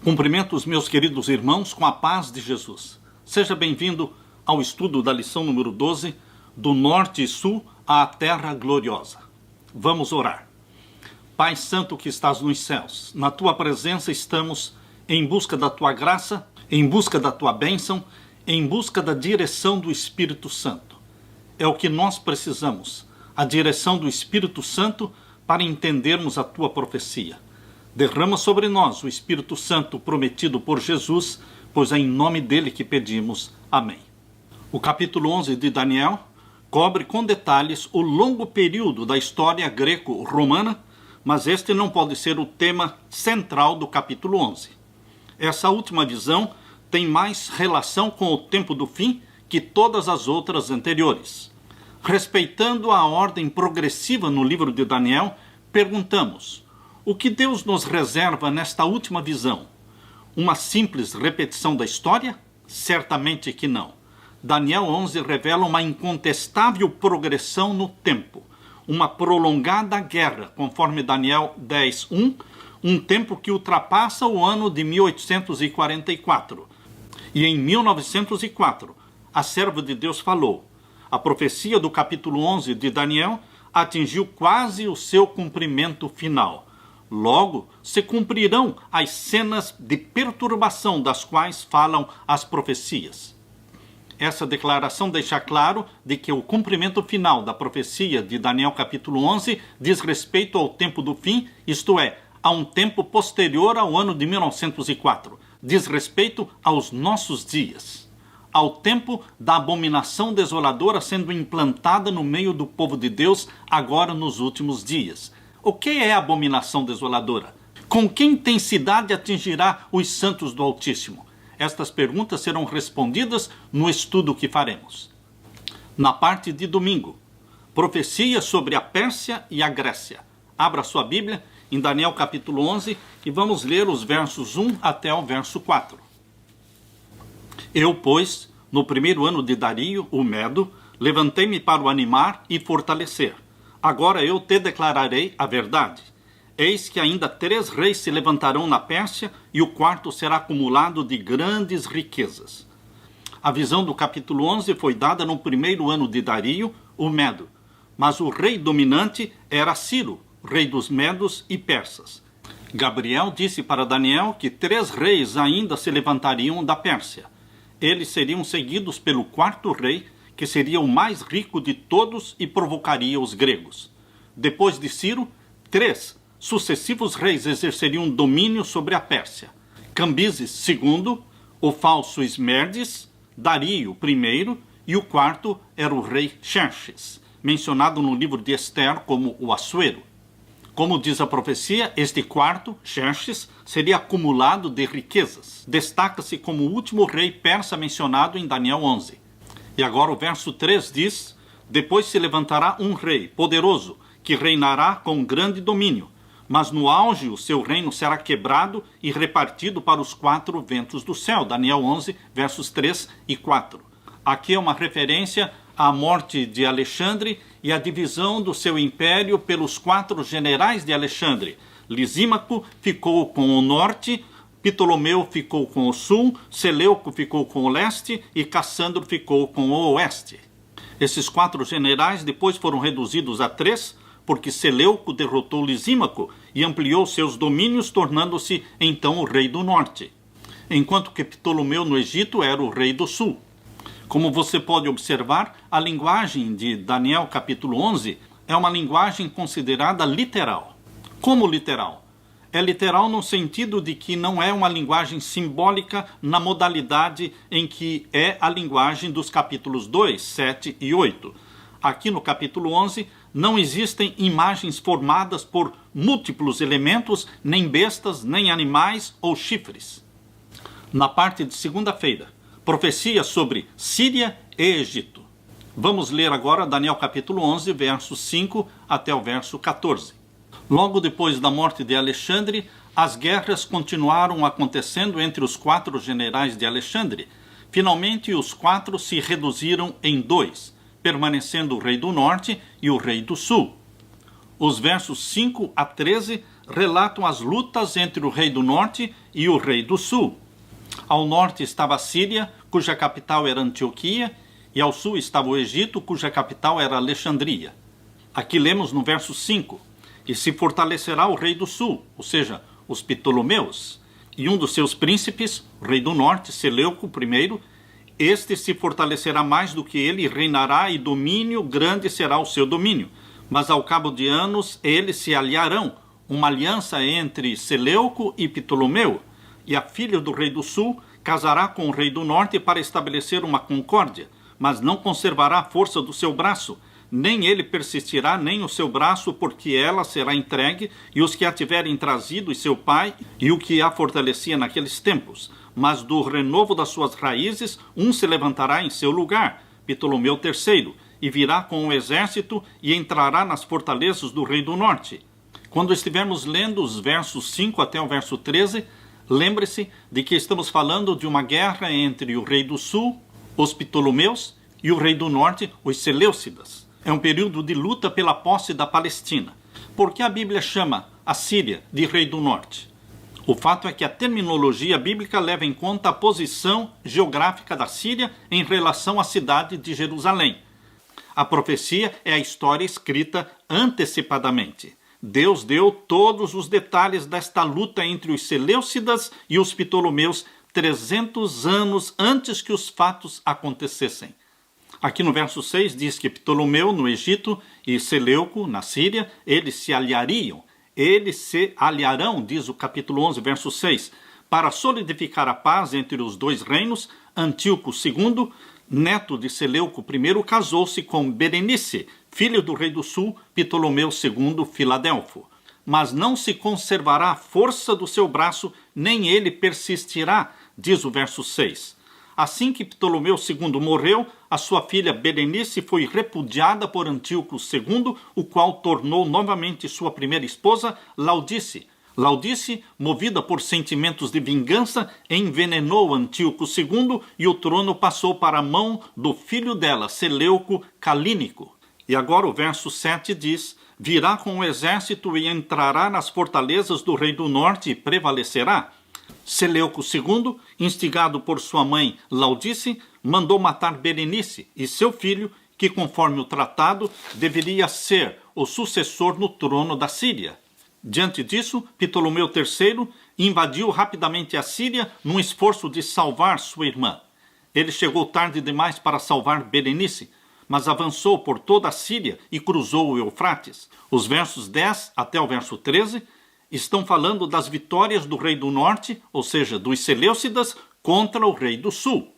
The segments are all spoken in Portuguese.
Cumprimento os meus queridos irmãos com a paz de Jesus. Seja bem-vindo ao estudo da lição número 12, do norte e sul à terra gloriosa. Vamos orar. Pai Santo que estás nos céus, na tua presença estamos em busca da tua graça, em busca da tua bênção, em busca da direção do Espírito Santo. É o que nós precisamos, a direção do Espírito Santo para entendermos a tua profecia. Derrama sobre nós o Espírito Santo prometido por Jesus, pois é em nome dele que pedimos. Amém. O capítulo 11 de Daniel cobre com detalhes o longo período da história greco-romana, mas este não pode ser o tema central do capítulo 11. Essa última visão tem mais relação com o tempo do fim que todas as outras anteriores. Respeitando a ordem progressiva no livro de Daniel, perguntamos: o que Deus nos reserva nesta última visão? Uma simples repetição da história? Certamente que não. Daniel 11 revela uma incontestável progressão no tempo, uma prolongada guerra, conforme Daniel 10:1, um tempo que ultrapassa o ano de 1844. E em 1904, a serva de Deus falou. A profecia do capítulo 11 de Daniel atingiu quase o seu cumprimento final. Logo, se cumprirão as cenas de perturbação das quais falam as profecias. Essa declaração deixa claro de que o cumprimento final da profecia de Daniel capítulo 11 diz respeito ao tempo do fim, isto é, a um tempo posterior ao ano de 1904. Diz respeito aos nossos dias, ao tempo da abominação desoladora sendo implantada no meio do povo de Deus agora nos últimos dias. O que é abominação desoladora? Com que intensidade atingirá os santos do Altíssimo? Estas perguntas serão respondidas no estudo que faremos. Na parte de domingo, profecia sobre a Pérsia e a Grécia. Abra sua Bíblia em Daniel capítulo 11 e vamos ler os versos 1 até o verso 4. Eu, pois, no primeiro ano de Dario, o Medo, levantei-me para o animar e fortalecer. Agora eu te declararei a verdade. Eis que ainda 3 reis se levantarão na Pérsia, e o quarto será acumulado de grandes riquezas. A visão do capítulo 11 foi dada no primeiro ano de Dario, o Medo. Mas o rei dominante era Ciro, rei dos Medos e Persas. Gabriel disse para Daniel que 3 reis ainda se levantariam da Pérsia. Eles seriam seguidos pelo quarto rei, que seria o mais rico de todos e provocaria os gregos. Depois de Ciro, 3 sucessivos reis exerceriam domínio sobre a Pérsia. Cambises II, o falso Esmerdes, Dario I e o quarto era o rei Xerxes, mencionado no livro de Ester como o Assuero. Como diz a profecia, este quarto, Xerxes, seria acumulado de riquezas. Destaca-se como o último rei persa mencionado em Daniel 11. E agora o verso 3 diz: depois se levantará um rei poderoso, que reinará com grande domínio, mas no auge o seu reino será quebrado e repartido para os 4 ventos do céu. Daniel 11, versos 3 e 4. Aqui é uma referência à morte de Alexandre e à divisão do seu império pelos 4 generais de Alexandre. Lisímaco ficou com o norte, Ptolomeu ficou com o sul, Seleuco ficou com o leste e Cassandro ficou com o oeste. Esses 4 generais depois foram reduzidos a 3, porque Seleuco derrotou Lisímaco e ampliou seus domínios, tornando-se então o rei do norte, enquanto que Ptolomeu no Egito era o rei do sul. Como você pode observar, a linguagem de Daniel capítulo 11 é uma linguagem considerada literal. Como literal? É literal no sentido de que não é uma linguagem simbólica na modalidade em que é a linguagem dos capítulos 2, 7 e 8. Aqui no capítulo 11 não existem imagens formadas por múltiplos elementos, nem bestas, nem animais ou chifres. Na parte de segunda-feira, profecia sobre Síria e Egito. Vamos ler agora Daniel capítulo 11, versos 5 até o verso 14. Logo depois da morte de Alexandre, as guerras continuaram acontecendo entre os 4 generais de Alexandre. Finalmente, os 4 se reduziram em 2, permanecendo o rei do norte e o rei do sul. Os versos 5 a 13 relatam as lutas entre o rei do norte e o rei do sul. Ao norte estava a Síria, cuja capital era Antioquia, e ao sul estava o Egito, cuja capital era Alexandria. Aqui lemos no verso 5, e se fortalecerá o rei do sul, ou seja, os Ptolomeus, e um dos seus príncipes, o rei do norte, Seleuco I, este se fortalecerá mais do que ele e reinará, e domínio grande será o seu domínio. Mas ao cabo de anos eles se aliarão, uma aliança entre Seleuco e Ptolomeu, e a filha do rei do sul casará com o rei do norte para estabelecer uma concórdia, mas não conservará a força do seu braço, nem ele persistirá, nem o seu braço, porque ela será entregue, e os que a tiverem trazido, e seu pai, e o que a fortalecia naqueles tempos. Mas do renovo das suas raízes, um se levantará em seu lugar, Ptolomeu III, e virá com o exército e entrará nas fortalezas do rei do norte. Quando estivermos lendo os versos 5 até o verso 13, lembre-se de que estamos falando de uma guerra entre o rei do sul, os Ptolomeus, e o rei do norte, os Seleucidas. É um período de luta pela posse da Palestina. Por que a Bíblia chama a Síria de rei do norte? O fato é que a terminologia bíblica leva em conta a posição geográfica da Síria em relação à cidade de Jerusalém. A profecia é a história escrita antecipadamente. Deus deu todos os detalhes desta luta entre os Seleucidas e os Ptolomeus 300 anos antes que os fatos acontecessem. Aqui no verso 6 diz que Ptolomeu no Egito e Seleuco na Síria, eles se aliariam. Eles se aliarão, diz o capítulo 11, verso 6, para solidificar a paz entre os dois reinos. Antíoco II, neto de Seleuco I, casou-se com Berenice, filho do rei do sul, Ptolomeu II Filadelfo. Mas não se conservará a força do seu braço, nem ele persistirá, diz o verso 6. Assim que Ptolomeu II morreu, a sua filha Berenice foi repudiada por Antíoco II, o qual tornou novamente sua primeira esposa, Laodice. Laodice, movida por sentimentos de vingança, envenenou Antíoco II e o trono passou para a mão do filho dela, Seleuco Calínico. E agora o verso 7 diz: virá com o exército e entrará nas fortalezas do rei do norte e prevalecerá. Seleuco II, instigado por sua mãe Laodice, mandou matar Berenice e seu filho, que conforme o tratado deveria ser o sucessor no trono da Síria. Diante disso, Ptolomeu III invadiu rapidamente a Síria num esforço de salvar sua irmã. Ele chegou tarde demais para salvar Berenice, mas avançou por toda a Síria e cruzou o Eufrates. Os versos 10 até o verso 13 estão falando das vitórias do rei do norte, ou seja, dos Seleucidas, contra o rei do sul.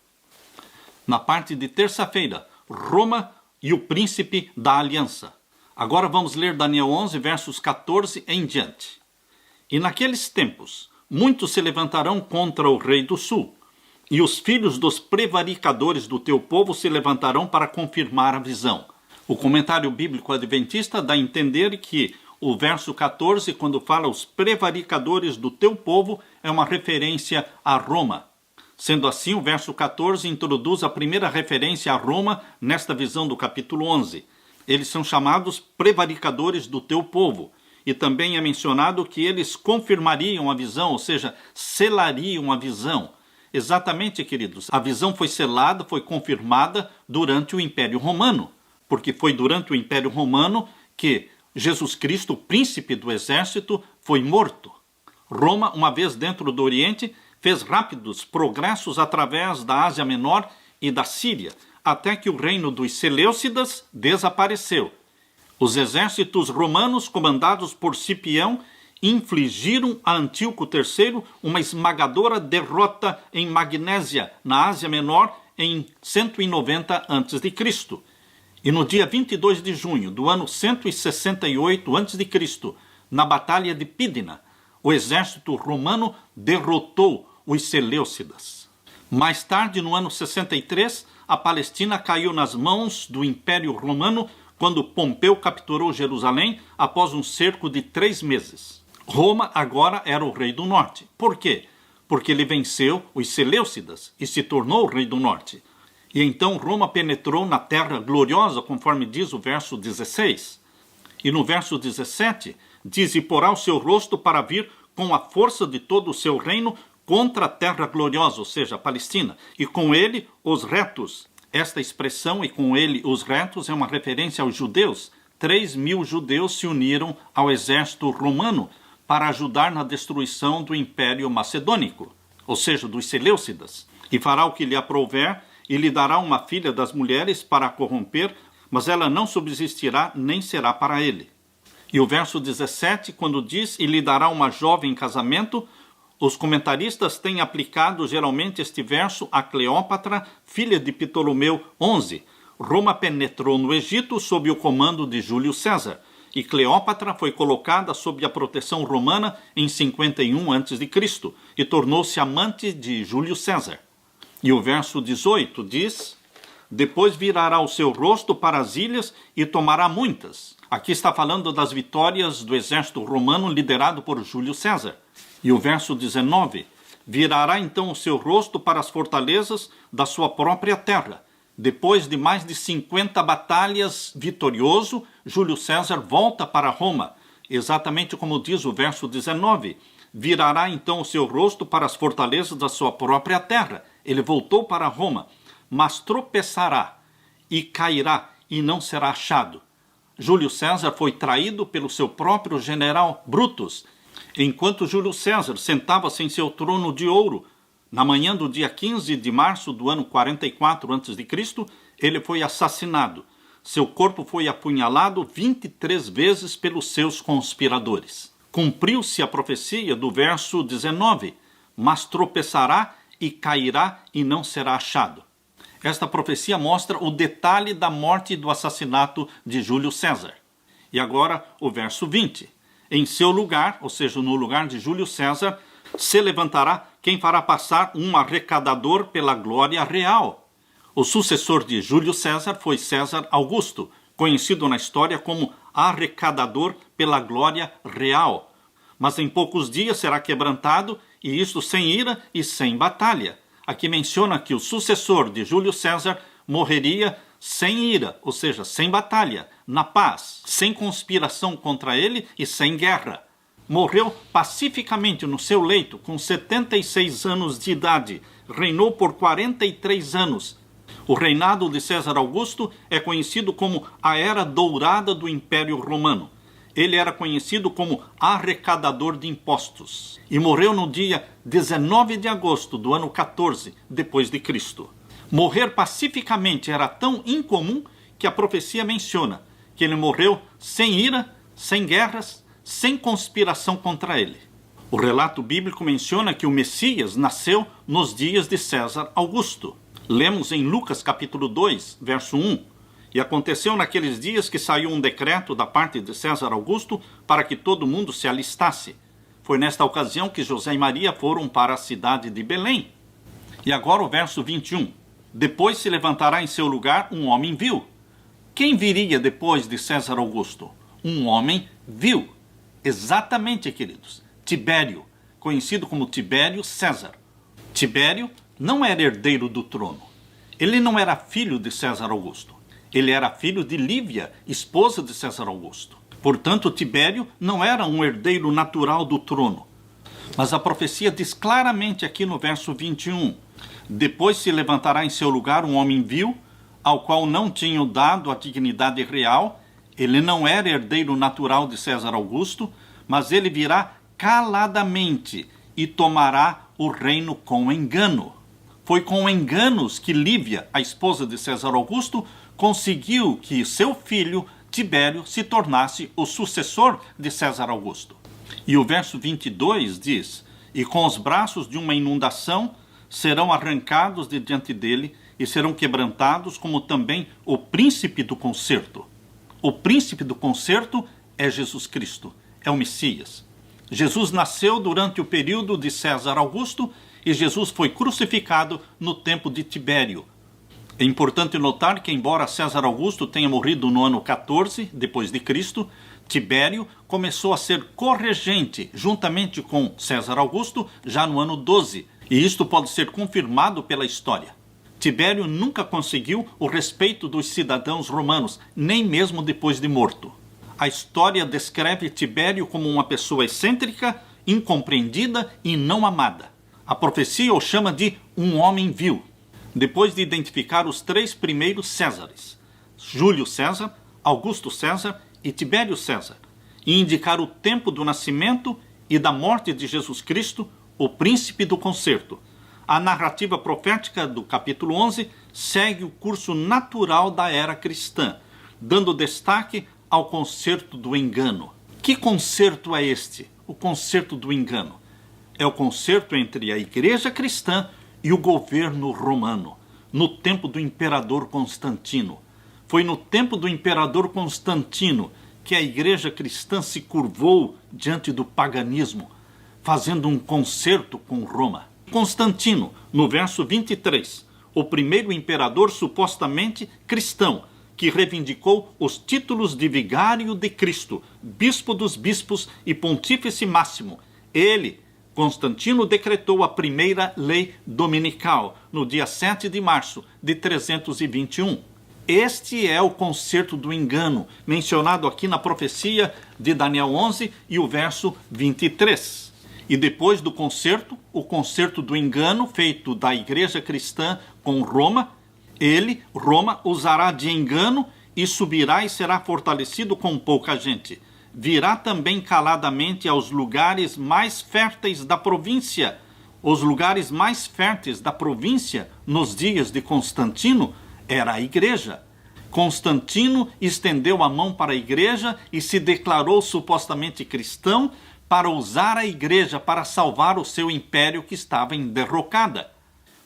Na parte de terça-feira, Roma e o príncipe da aliança. Agora vamos ler Daniel 11, versos 14 em diante. E naqueles tempos, muitos se levantarão contra o rei do sul, e os filhos dos prevaricadores do teu povo se levantarão para confirmar a visão. O comentário bíblico adventista dá a entender que o verso 14, quando fala os prevaricadores do teu povo, é uma referência a Roma. Sendo assim, o verso 14 introduz a primeira referência a Roma nesta visão do capítulo 11. Eles são chamados prevaricadores do teu povo. E também é mencionado que eles confirmariam a visão, ou seja, selariam a visão. Exatamente, queridos, a visão foi selada, foi confirmada durante o Império Romano. Porque foi durante o Império Romano que Jesus Cristo, o príncipe do exército, foi morto. Roma, uma vez dentro do Oriente, fez rápidos progressos através da Ásia Menor e da Síria, até que o reino dos Seleucidas desapareceu. Os exércitos romanos, comandados por Cipião, infligiram a Antíoco III uma esmagadora derrota em Magnésia, na Ásia Menor, em 190 a.C. E no dia 22 de junho do ano 168 a.C., na Batalha de Pídina, o exército romano derrotou os Seleucidas. Mais tarde, no ano 63, a Palestina caiu nas mãos do Império Romano quando Pompeu capturou Jerusalém após um cerco de 3 meses. Roma agora era o rei do norte. Por quê? Porque ele venceu os Seleucidas e se tornou o rei do norte. E então Roma penetrou na terra gloriosa, conforme diz o verso 16. E no verso 17, diz: e porá o seu rosto para vir com a força de todo o seu reino contra a terra gloriosa, ou seja, a Palestina, e com ele os retos. Esta expressão, e com ele os retos, é uma referência aos judeus. 3.000 judeus se uniram ao exército romano para ajudar na destruição do Império Macedônico, ou seja, dos Seleucidas. E fará o que lhe aprouver, e lhe dará uma filha das mulheres para a corromper, mas ela não subsistirá nem será para ele. E o verso 17, quando diz: e lhe dará uma jovem em casamento, os comentaristas têm aplicado geralmente este verso a Cleópatra, filha de Ptolomeu XI. Roma penetrou no Egito sob o comando de Júlio César, e Cleópatra foi colocada sob a proteção romana em 51 a.C. e tornou-se amante de Júlio César. E o verso 18 diz: depois virará o seu rosto para as ilhas e tomará muitas. Aqui está falando das vitórias do exército romano liderado por Júlio César. E o verso 19: virará então o seu rosto para as fortalezas da sua própria terra. Depois de mais de 50 batalhas vitorioso, Júlio César volta para Roma. Exatamente como diz o verso 19: virará então o seu rosto para as fortalezas da sua própria terra. Ele voltou para Roma, mas tropeçará e cairá e não será achado. Júlio César foi traído pelo seu próprio general Brutus. Enquanto Júlio César sentava-se em seu trono de ouro, na manhã do dia 15 de março do ano 44 a.C., ele foi assassinado. Seu corpo foi apunhalado 23 vezes pelos seus conspiradores. Cumpriu-se a profecia do verso 19: mas tropeçará e cairá e não será achado. Esta profecia mostra o detalhe da morte e do assassinato de Júlio César. E agora o verso 20. Em seu lugar, ou seja, no lugar de Júlio César, se levantará quem fará passar um arrecadador pela glória real. O sucessor de Júlio César foi César Augusto, conhecido na história como arrecadador pela glória real. Mas em poucos dias será quebrantado, e isto sem ira e sem batalha. Aqui menciona que o sucessor de Júlio César morreria sem ira, ou seja, sem batalha, na paz, sem conspiração contra ele e sem guerra. Morreu pacificamente no seu leito, com 76 anos de idade. Reinou por 43 anos. O reinado de César Augusto é conhecido como a Era Dourada do Império Romano. Ele era conhecido como arrecadador de impostos. E morreu no dia 19 de agosto do ano 14 depois de Cristo. Morrer pacificamente era tão incomum que a profecia menciona que ele morreu sem ira, sem guerras, sem conspiração contra ele. O relato bíblico menciona que o Messias nasceu nos dias de César Augusto. Lemos em Lucas capítulo 2, verso 1. E aconteceu naqueles dias que saiu um decreto da parte de César Augusto para que todo mundo se alistasse. Foi nesta ocasião que José e Maria foram para a cidade de Belém. E agora o verso 21. Depois se levantará em seu lugar um homem vil. Quem viria depois de César Augusto? Um homem vil. Exatamente, queridos. Tibério, conhecido como Tibério César. Tibério não era herdeiro do trono. Ele não era filho de César Augusto. Ele era filho de Lívia, esposa de César Augusto. Portanto, Tibério não era um herdeiro natural do trono. Mas a profecia diz claramente aqui no verso 21. Depois se levantará em seu lugar um homem vil, ao qual não tinham dado a dignidade real. Ele não era herdeiro natural de César Augusto, mas ele virá caladamente e tomará o reino com engano. Foi com enganos que Lívia, a esposa de César Augusto, conseguiu que seu filho Tibério se tornasse o sucessor de César Augusto. E o verso 22 diz: e com os braços de uma inundação serão arrancados de diante dele e serão quebrantados, como também o príncipe do concerto. O príncipe do concerto é Jesus Cristo, é o Messias. Jesus nasceu durante o período de César Augusto e Jesus foi crucificado no tempo de Tibério. É importante notar que, embora César Augusto tenha morrido no ano 14 depois de Cristo, Tibério começou a ser corregente juntamente com César Augusto já no ano 12, e isto pode ser confirmado pela história. Tibério nunca conseguiu o respeito dos cidadãos romanos, nem mesmo depois de morto. A história descreve Tibério como uma pessoa excêntrica, incompreendida e não amada. A profecia o chama de um homem vil. Depois de identificar os 3 primeiros Césares, Júlio César, Augusto César e Tibério César, e indicar o tempo do nascimento e da morte de Jesus Cristo, o príncipe do concerto, a narrativa profética do capítulo 11 segue o curso natural da era cristã, dando destaque ao concerto do engano. Que concerto é este? O concerto do engano. É o concerto entre a igreja cristã e o governo romano, no tempo do imperador Constantino. Foi no tempo do imperador Constantino que a igreja cristã se curvou diante do paganismo, fazendo um concerto com Roma. Constantino, no verso 23, o primeiro imperador supostamente cristão, que reivindicou os títulos de vigário de Cristo, bispo dos bispos e pontífice máximo. Ele, Constantino, decretou a primeira lei dominical, no dia 7 de março de 321. Este é o concerto do engano, mencionado aqui na profecia de Daniel 11 e o verso 23. E depois do concerto, o concerto do engano feito da igreja cristã com Roma, Roma, usará de engano e subirá e será fortalecido com pouca gente. Virá também caladamente aos lugares mais férteis da província. Os lugares mais férteis da província, nos dias de Constantino, era a igreja. Constantino estendeu a mão para a igreja e se declarou supostamente cristão para usar a igreja para salvar o seu império que estava em derrocada.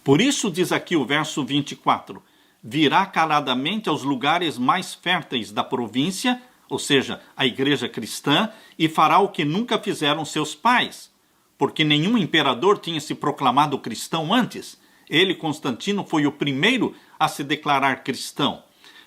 Por isso diz aqui o verso 24, virá caladamente aos lugares mais férteis da província, ou seja, a igreja cristã, e fará o que nunca fizeram seus pais, porque nenhum imperador tinha se proclamado cristão antes. Ele, Constantino, foi o primeiro a se declarar cristão.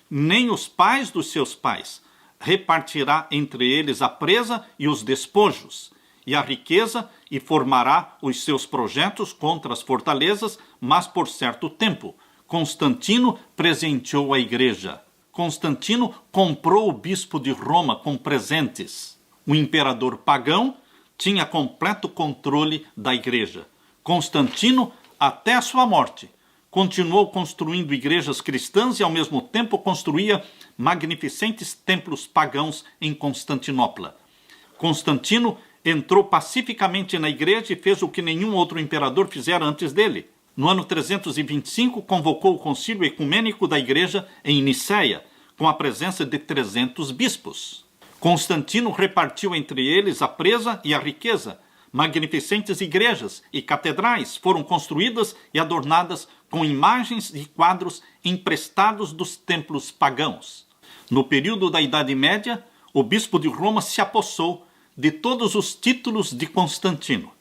Nem os pais dos seus pais. Repartirá entre eles a presa e os despojos, e a riqueza, e formará os seus projetos contra as fortalezas, mas por certo tempo. Constantino presenteou a igreja. Constantino comprou o bispo de Roma com presentes. O imperador pagão tinha completo controle da igreja. Constantino, até a sua morte, continuou construindo igrejas cristãs e ao mesmo tempo construía magnificentes templos pagãos em Constantinopla. Constantino entrou pacificamente na igreja e fez o que nenhum outro imperador fizera antes dele. No ano 325, convocou o concílio ecumênico da igreja em Niceia, com a presença de 300 bispos. Constantino repartiu entre eles a presa e a riqueza. Magnificentes igrejas e catedrais foram construídas e adornadas com imagens e quadros emprestados dos templos pagãos. No período da Idade Média, o bispo de Roma se apossou de todos os títulos de Constantino: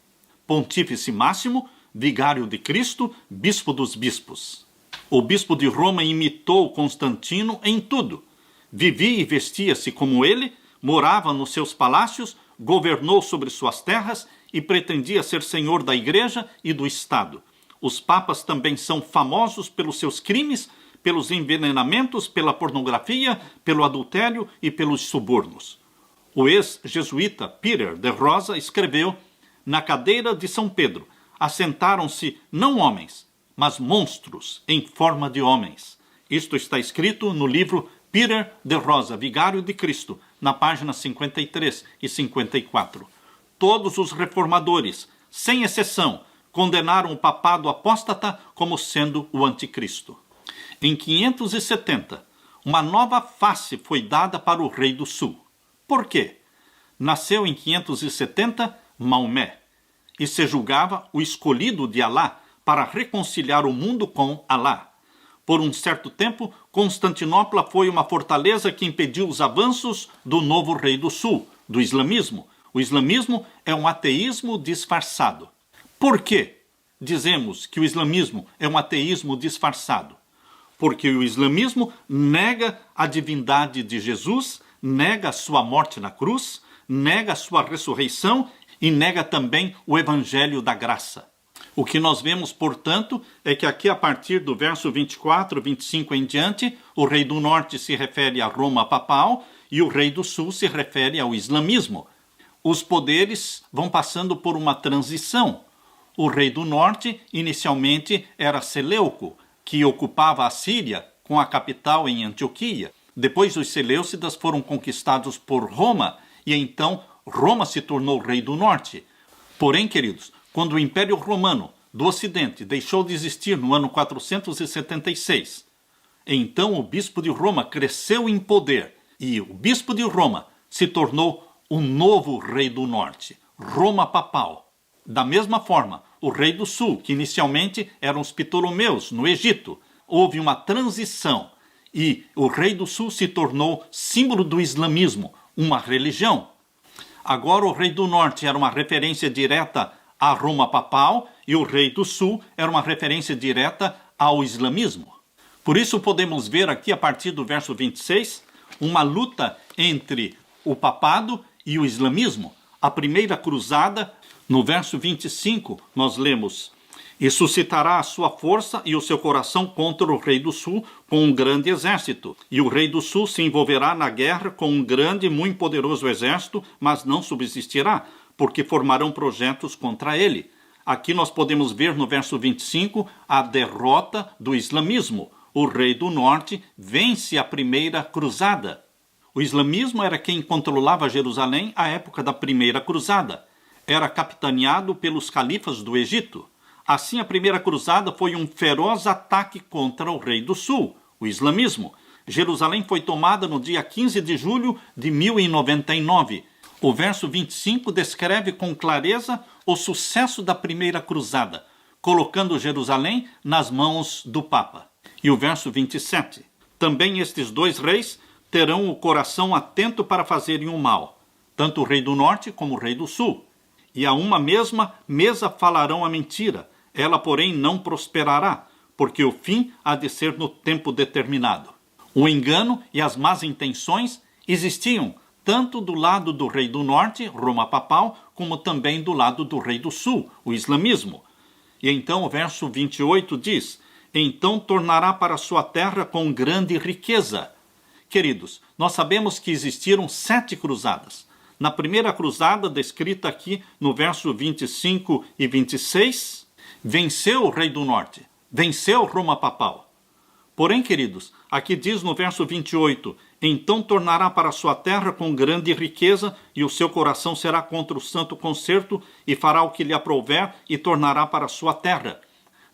Pontífice Máximo, Vigário de Cristo, Bispo dos Bispos. O bispo de Roma imitou Constantino em tudo. Vivia e vestia-se como ele, morava nos seus palácios, governou sobre suas terras e pretendia ser senhor da igreja e do Estado. Os papas também são famosos pelos seus crimes, pelos envenenamentos, pela pornografia, pelo adultério e pelos subornos. O ex-jesuíta Peter de Rosa escreveu: na cadeira de São Pedro assentaram-se não homens, mas monstros em forma de homens. Isto está escrito no livro Peter de Rosa, Vigário de Cristo, na página 53 e 54. Todos os reformadores, sem exceção, condenaram o papado apóstata como sendo o anticristo. Em 570, uma nova face foi dada para o rei do sul. Por quê? Nasceu em 570 Maomé e se julgava o escolhido de Alá para reconciliar o mundo com Alá. Por um certo tempo, Constantinopla foi uma fortaleza que impediu os avanços do novo rei do sul, do islamismo. O islamismo é um ateísmo disfarçado. Por quê dizemos que o islamismo é um ateísmo disfarçado? Porque o islamismo nega a divindade de Jesus, nega a sua morte na cruz, nega a sua ressurreição e nega também o evangelho da graça. O que nós vemos, portanto, é que aqui a partir do verso 24, 25 em diante, o rei do norte se refere a Roma papal e o rei do sul se refere ao islamismo. Os poderes vão passando por uma transição. O rei do norte, inicialmente, era Seleuco, que ocupava a Síria, com a capital em Antioquia. Depois os seleucidas foram conquistados por Roma, e então Roma se tornou rei do norte. Porém, queridos, quando o Império Romano do Ocidente deixou de existir no ano 476, então o bispo de Roma cresceu em poder, e o bispo de Roma se tornou o novo rei do norte, Roma papal. Da mesma forma, o rei do sul, que inicialmente eram os Ptolomeus, no Egito, houve uma transição e o rei do sul se tornou símbolo do islamismo, uma religião. Agora o rei do norte era uma referência direta à Roma papal e o rei do sul era uma referência direta ao islamismo. Por isso podemos ver aqui, a partir do verso 26, uma luta entre o papado e o islamismo. A primeira cruzada, no verso 25, nós lemos: "E suscitará a sua força e o seu coração contra o rei do sul com um grande exército. E o rei do sul se envolverá na guerra com um grande e muito poderoso exército, mas não subsistirá, porque formarão projetos contra ele." Aqui nós podemos ver no verso 25 a derrota do islamismo. O rei do norte vence a primeira cruzada. O islamismo era quem controlava Jerusalém à época da primeira cruzada. Era capitaneado pelos califas do Egito. Assim, a primeira cruzada foi um feroz ataque contra o rei do sul, o islamismo. Jerusalém foi tomada no dia 15 de julho de 1099. O verso 25 descreve com clareza o sucesso da primeira cruzada, colocando Jerusalém nas mãos do Papa. E o verso 27. Também estes dois reis terão o coração atento para fazerem o mal, tanto o rei do norte como o rei do sul. E a uma mesma mesa falarão a mentira, ela, porém, não prosperará, porque o fim há de ser no tempo determinado. O engano e as más intenções existiam tanto do lado do rei do norte, Roma papal, como também do lado do rei do sul, o islamismo. E então o verso 28 diz: "Então tornará para sua terra com grande riqueza." Queridos, nós sabemos que existiram 7 cruzadas. Na primeira cruzada, descrita aqui no verso 25 e 26, venceu o rei do norte, venceu Roma papal. Porém, queridos, aqui diz no verso 28, "Então tornará para sua terra com grande riqueza, e o seu coração será contra o santo concerto, e fará o que lhe aprouver, e tornará para sua terra."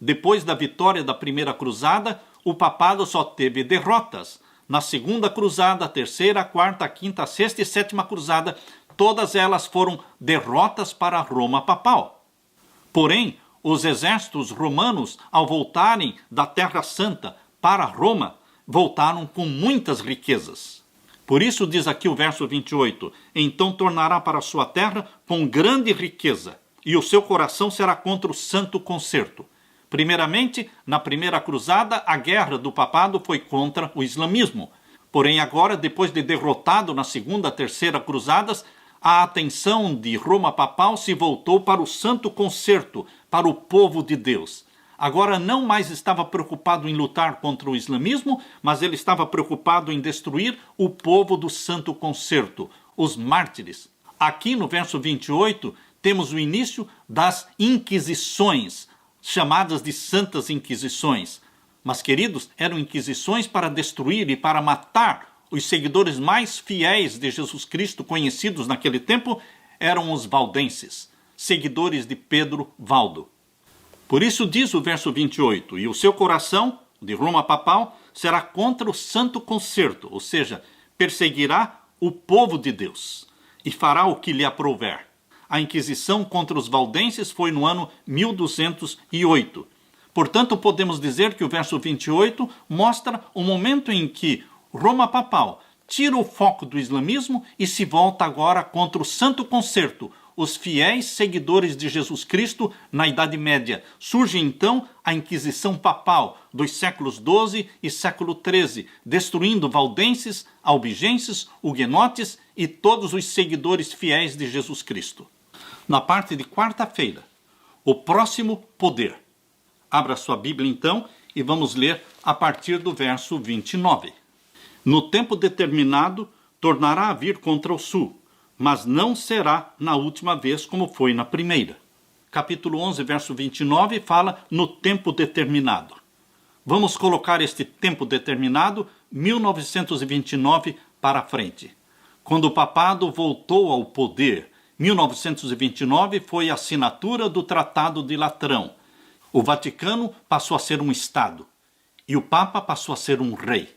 Depois da vitória da primeira cruzada, o papado só teve derrotas. Na segunda cruzada, a terceira, a quarta, a quinta, a sexta e sétima cruzada, todas elas foram derrotas para Roma papal. Porém, os exércitos romanos, ao voltarem da Terra Santa para Roma, voltaram com muitas riquezas. Por isso diz aqui o verso 28, "Então tornará para sua terra com grande riqueza, e o seu coração será contra o santo concerto." Primeiramente, na primeira cruzada, a guerra do papado foi contra o islamismo. Porém, agora, depois de derrotado na segunda e terceira cruzadas, a atenção de Roma papal se voltou para o santo concerto, para o povo de Deus. Agora não mais estava preocupado em lutar contra o islamismo, mas ele estava preocupado em destruir o povo do santo concerto, os mártires. Aqui no verso 28, temos o início das inquisições, chamadas de santas inquisições. Mas, queridos, eram inquisições para destruir e para matar os seguidores mais fiéis de Jesus Cristo, conhecidos naquele tempo, eram os valdenses, seguidores de Pedro Valdo. Por isso diz o verso 28, "E o seu coração, de Roma papal, será contra o santo concerto", ou seja, perseguirá o povo de Deus e fará o que lhe aprouver. A Inquisição contra os valdenses foi no ano 1208. Portanto, podemos dizer que o verso 28 mostra o momento em que Roma papal tira o foco do islamismo e se volta agora contra o santo concerto, os fiéis seguidores de Jesus Cristo na Idade Média. Surge então a Inquisição papal dos séculos XII e século XIII, destruindo valdenses, albigenses, huguenotes e todos os seguidores fiéis de Jesus Cristo. Na parte de quarta-feira, o próximo poder. Abra sua Bíblia então e vamos ler a partir do verso 29. "No tempo determinado, tornará a vir contra o sul, mas não será na última vez como foi na primeira. Capítulo 11, verso 29, fala no tempo determinado. Vamos colocar este tempo determinado, 1929 para frente. Quando o papado voltou ao poder, 1929 foi a assinatura do Tratado de Latrão. O Vaticano passou a ser um Estado e o Papa passou a ser um rei.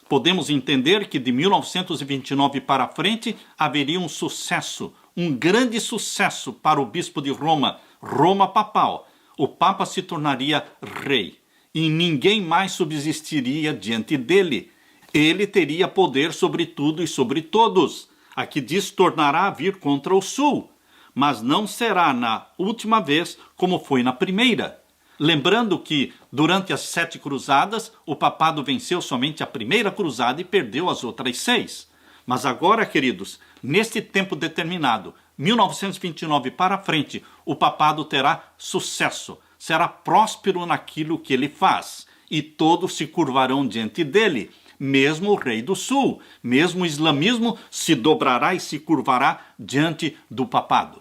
Podemos entender que de 1929 para frente haveria um sucesso, um grande sucesso para o bispo de Roma, Roma papal. O Papa se tornaria rei e ninguém mais subsistiria diante dele. Ele teria poder sobre tudo e sobre todos. Aqui diz, tornará a vir contra o sul, mas não será na última vez como foi na primeira. Lembrando que, durante as 7 cruzadas, o papado venceu somente a primeira cruzada e perdeu as outras 6. Mas agora, queridos, neste tempo determinado, 1929 para frente, o papado terá sucesso, será próspero naquilo que ele faz, e todos se curvarão diante dele. Mesmo o rei do sul, mesmo o islamismo se dobrará e se curvará diante do papado.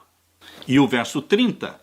E o verso 30,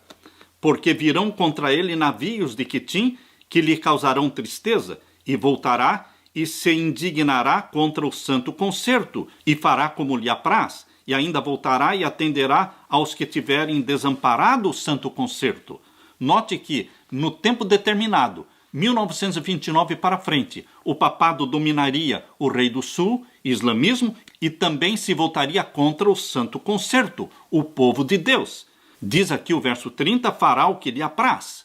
porque virão contra ele navios de Quitim que lhe causarão tristeza, e voltará e se indignará contra o santo concerto, e fará como lhe apraz, e ainda voltará e atenderá aos que tiverem desamparado o santo concerto. Note que, no tempo determinado, 1929 para frente, o papado dominaria o rei do sul, islamismo, e também se voltaria contra o santo concerto, o povo de Deus. Diz aqui o verso 30, fará o que lhe apraz.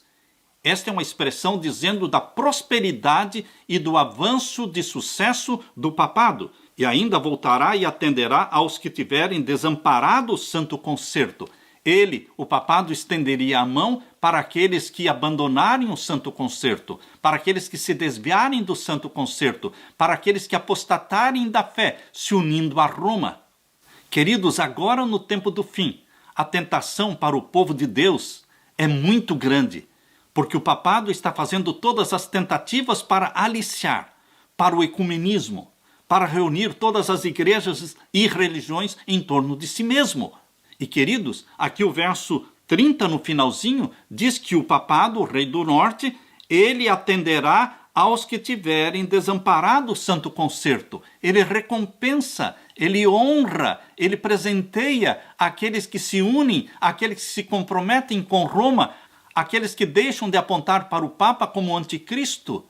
Esta é uma expressão dizendo da prosperidade e do avanço de sucesso do papado. E ainda voltará e atenderá aos que tiverem desamparado o santo concerto. Ele, o papado, estenderia a mão para aqueles que abandonarem o santo concerto, para aqueles que se desviarem do santo concerto, para aqueles que apostatarem da fé, se unindo a Roma. Queridos, agora no tempo do fim, a tentação para o povo de Deus é muito grande, porque o papado está fazendo todas as tentativas para aliciar, para o ecumenismo, para reunir todas as igrejas e religiões em torno de si mesmo. E, queridos, aqui o verso 30, no finalzinho, diz que o papado, o rei do norte, ele atenderá aos que tiverem desamparado o santo concerto. Ele recompensa, ele honra, ele presenteia aqueles que se unem, aqueles que se comprometem com Roma, aqueles que deixam de apontar para o Papa como anticristo.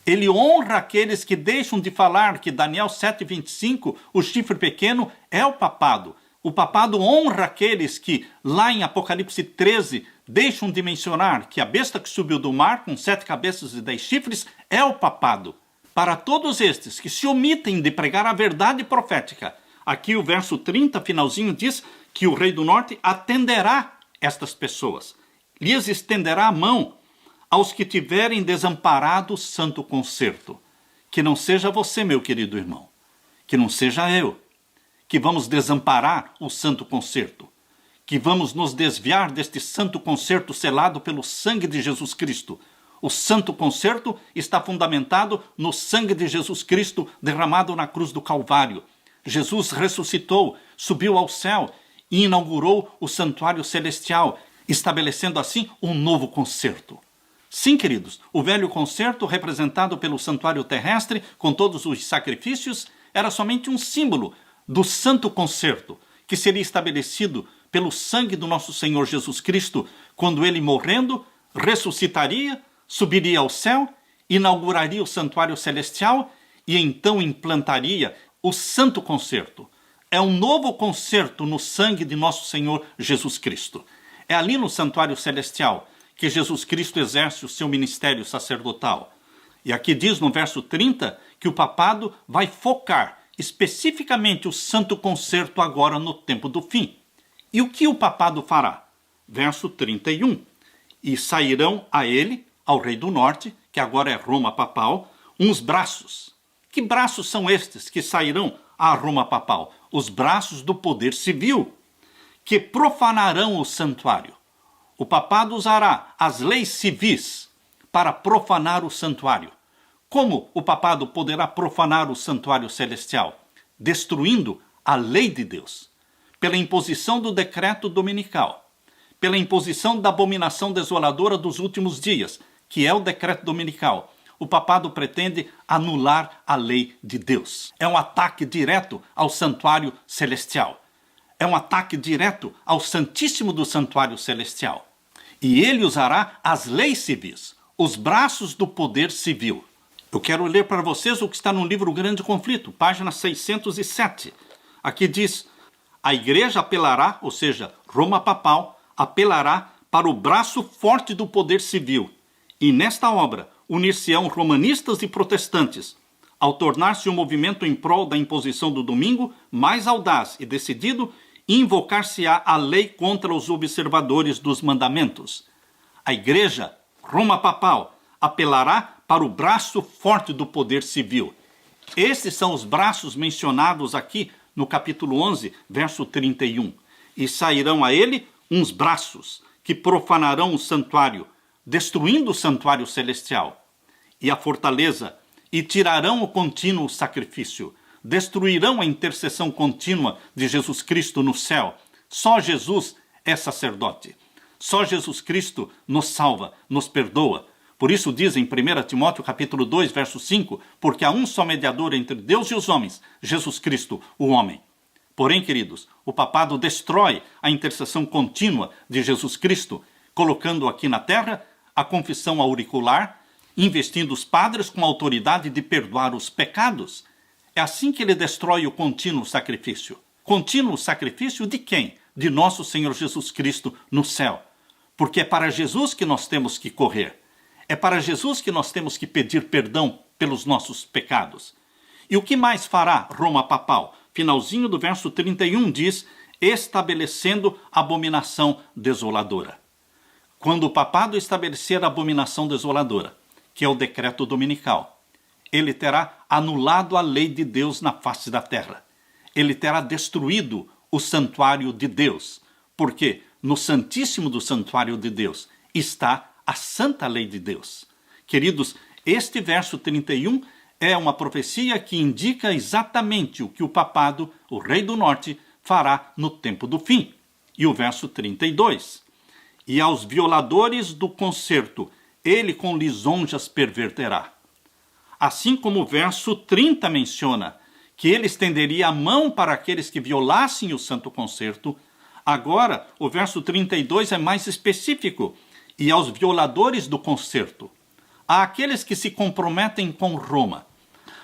Ele honra aqueles que deixam de falar que Daniel 7,25, o chifre pequeno, é o papado. O papado honra aqueles que, lá em Apocalipse 13, deixam de mencionar que a besta que subiu do mar, com 7 cabeças e 10 chifres, é o papado. Para todos estes que se omitem de pregar a verdade profética, aqui o verso 30, finalzinho, diz que o rei do norte atenderá estas pessoas. Lhes estenderá a mão aos que tiverem desamparado o santo concerto. Que não seja você, meu querido irmão, que não seja eu, que vamos desamparar o santo concerto, que vamos nos desviar deste santo concerto selado pelo sangue de Jesus Cristo. O santo concerto está fundamentado no sangue de Jesus Cristo derramado na cruz do Calvário. Jesus ressuscitou, subiu ao céu e inaugurou o santuário celestial, estabelecendo assim um novo concerto. Sim, queridos, o velho concerto, representado pelo santuário terrestre, com todos os sacrifícios, era somente um símbolo do santo concerto, que seria estabelecido pelo sangue do nosso Senhor Jesus Cristo, quando ele, morrendo, ressuscitaria, subiria ao céu, inauguraria o santuário celestial e então implantaria o santo concerto. É um novo concerto no sangue de nosso Senhor Jesus Cristo. É ali no santuário celestial que Jesus Cristo exerce o seu ministério sacerdotal. E aqui diz no verso 30 que o papado vai focar especificamente o santo concerto agora no tempo do fim. E o que o papado fará? Verso 31. E sairão a ele, ao rei do norte, que agora é Roma papal, uns braços. Que braços são estes que sairão a Roma papal? Os braços do poder civil, que profanarão o santuário. O papado usará as leis civis para profanar o santuário. Como o papado poderá profanar o santuário celestial? destruindo a lei de Deus, pela imposição do decreto dominical, pela imposição da abominação desoladora dos últimos dias, que é o decreto dominical. O papado pretende anular a lei de Deus. É um ataque direto ao santuário celestial. É um ataque direto ao Santíssimo do Santuário Celestial. E ele usará as leis civis, os braços do poder civil. Eu quero ler para vocês o que está no livro Grande Conflito, página 607. Aqui diz: a igreja apelará, ou seja, Roma papal, apelará para o braço forte do poder civil. E nesta obra unir-se-ão romanistas e protestantes, ao tornar-se um movimento em prol da imposição do domingo mais audaz e decidido, invocar-se-á a lei contra os observadores dos mandamentos. A igreja, Roma papal, apelará para o braço forte do poder civil. Esses são os braços mencionados aqui no capítulo 11, verso 31. E sairão a ele uns braços que profanarão o santuário, destruindo o santuário celestial e a fortaleza, e tirarão o contínuo sacrifício, destruirão a intercessão contínua de Jesus Cristo no céu. Só Jesus é sacerdote. Só Jesus Cristo nos salva, nos perdoa. Por isso diz em 1 Timóteo capítulo 2, verso 5, porque há um só mediador entre Deus e os homens, Jesus Cristo, o homem. Porém, queridos, o papado destrói a intercessão contínua de Jesus Cristo, colocando aqui na terra a confissão auricular, investindo os padres com a autoridade de perdoar os pecados. É assim que ele destrói o contínuo sacrifício. Contínuo sacrifício de quem? De nosso Senhor Jesus Cristo no céu. Porque é para Jesus que nós temos que correr. É para Jesus que nós temos que pedir perdão pelos nossos pecados. E o que mais fará Roma papal? Finalzinho do verso 31 diz: estabelecendo abominação desoladora. Quando o papado estabelecer a abominação desoladora, que é o decreto dominical, ele terá anulado a lei de Deus na face da terra. Ele terá destruído o santuário de Deus, porque no Santíssimo do Santuário de Deus está a santa lei de Deus. Queridos, este verso 31 é uma profecia que indica exatamente o que o papado, o rei do norte, fará no tempo do fim. E o verso 32: e aos violadores do concerto, ele com lisonjas perverterá. Assim como o verso 30 menciona que ele estenderia a mão para aqueles que violassem o santo concerto, agora o verso 32 é mais específico: e aos violadores do concerto, àqueles que se comprometem com Roma,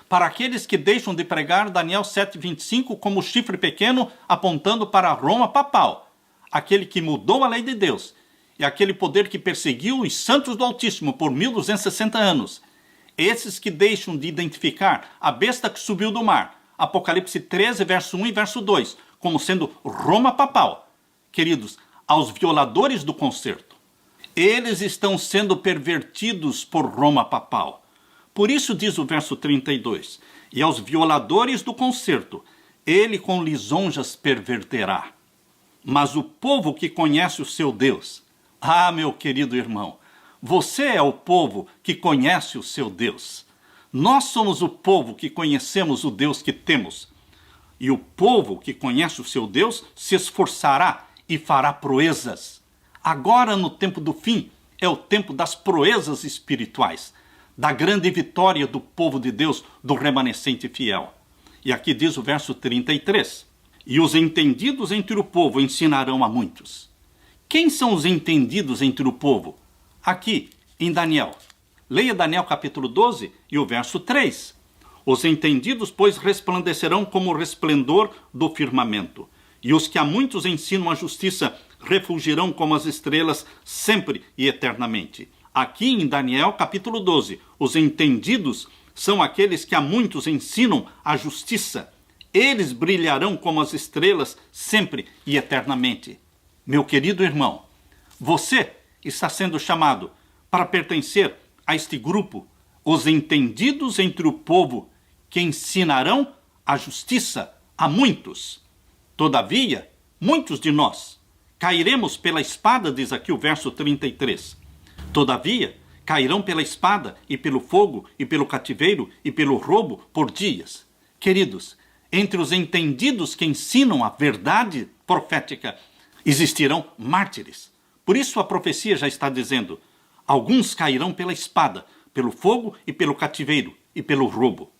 para aqueles que deixam de pregar Daniel 7,25 como chifre pequeno apontando para Roma papal, aquele que mudou a lei de Deus, e aquele poder que perseguiu os santos do Altíssimo por 1260 anos. Esses que deixam de identificar a besta que subiu do mar, Apocalipse 13, verso 1 e verso 2, como sendo Roma papal. Queridos, aos violadores do concerto, eles estão sendo pervertidos por Roma papal. Por isso diz o verso 32, e aos violadores do concerto, ele com lisonjas perverterá. Mas o povo que conhece o seu Deus, meu querido irmão, você é o povo que conhece o seu Deus. Nós somos o povo que conhecemos o Deus que temos. E o povo que conhece o seu Deus se esforçará e fará proezas. Agora, no tempo do fim, é o tempo das proezas espirituais, da grande vitória do povo de Deus, do remanescente fiel. E aqui diz o verso 33, e os entendidos entre o povo ensinarão a muitos. Quem são os entendidos entre o povo? Aqui, em Daniel. Leia Daniel capítulo 12 e o verso 3. Os entendidos, pois, resplandecerão como o resplendor do firmamento. E os que a muitos ensinam a justiça refulgirão como as estrelas sempre e eternamente. Aqui em Daniel capítulo 12, os entendidos são aqueles que a muitos ensinam a justiça. Eles brilharão como as estrelas sempre e eternamente. Meu querido irmão, você está sendo chamado para pertencer a este grupo, os entendidos entre o povo, que ensinarão a justiça a muitos. Todavia, muitos de nós cairemos pela espada, diz aqui o verso 33. Todavia, cairão pela espada e pelo fogo e pelo cativeiro e pelo roubo por dias. Queridos, entre os entendidos que ensinam a verdade profética, existirão mártires. Por isso a profecia já está dizendo: alguns cairão pela espada, pelo fogo e pelo cativeiro e pelo roubo.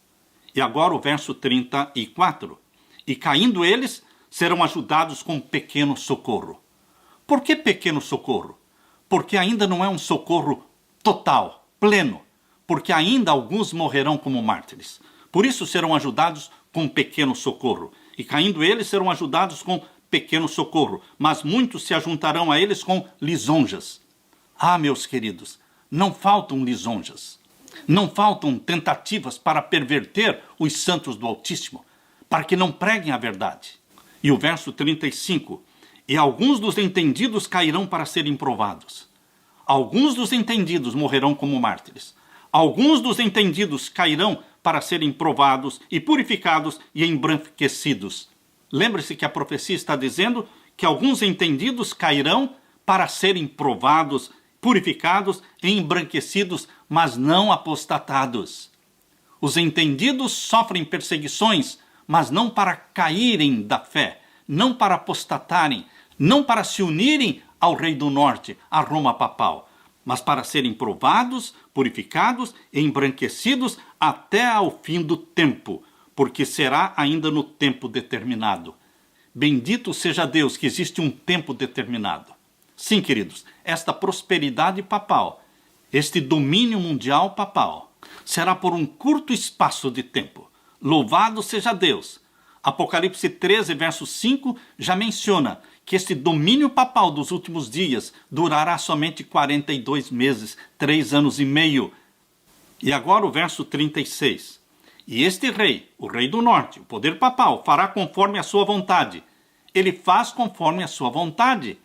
E agora o verso 34. E caindo eles, serão ajudados com pequeno socorro. Por que pequeno socorro? Porque ainda não é um socorro total, pleno. Porque ainda alguns morrerão como mártires. Por isso serão ajudados com pequeno socorro. E caindo eles, serão ajudados com pequeno socorro. Mas muitos se ajuntarão a eles com lisonjas. Ah, meus queridos, não faltam lisonjas. Não faltam tentativas para perverter os santos do Altíssimo, para que não preguem a verdade. E o verso 35. E alguns dos entendidos cairão para serem provados. Alguns dos entendidos morrerão como mártires. Alguns dos entendidos cairão para serem provados e purificados e embranquecidos. Lembre-se que a profecia está dizendo que alguns entendidos cairão para serem provados, purificados e embranquecidos, mas não apostatados. Os entendidos sofrem perseguições, mas não para caírem da fé, não para apostatarem, não para se unirem ao Rei do Norte, à Roma papal, mas para serem provados, purificados e embranquecidos até ao fim do tempo, porque será ainda no tempo determinado. Bendito seja Deus que existe um tempo determinado. Sim, queridos, esta prosperidade papal, este domínio mundial papal, será por um curto espaço de tempo. Louvado seja Deus! Apocalipse 13, verso 5, já menciona que este domínio papal dos últimos dias durará somente 42 meses, 3 anos e meio. E agora o verso 36. E este rei, o rei do norte, o poder papal, fará conforme a sua vontade. Ele faz conforme a sua vontade.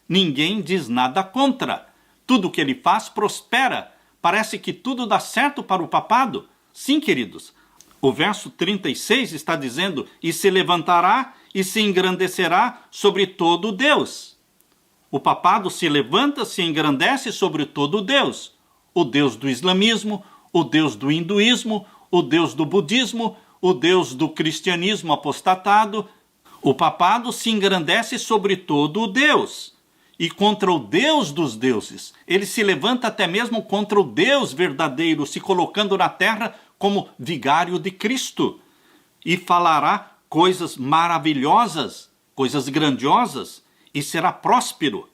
Ninguém diz nada contra. Tudo que ele faz prospera. Parece que tudo dá certo para o papado. Sim, queridos. O verso 36 está dizendo: e se levantará e se engrandecerá sobre todo Deus. O papado se levanta, se engrandece sobre todo Deus. O Deus do islamismo, o Deus do hinduísmo, o Deus do budismo, o Deus do cristianismo apostatado. O papado se engrandece sobre todo o Deus. E contra o Deus dos deuses, ele se levanta até mesmo contra o Deus verdadeiro, se colocando na terra como vigário de Cristo. E falará coisas maravilhosas, coisas grandiosas, e será próspero.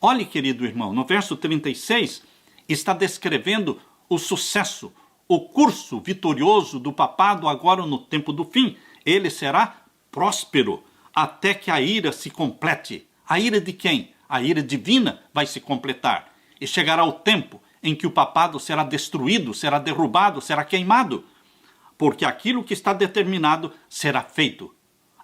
Olhe, querido irmão, no verso 36, está descrevendo o sucesso, o curso vitorioso do papado agora no tempo do fim. Ele será próspero até que a ira se complete. A ira de quem? A ira divina vai se completar. E chegará o tempo em que o papado será destruído, será derrubado, será queimado. Porque aquilo que está determinado será feito.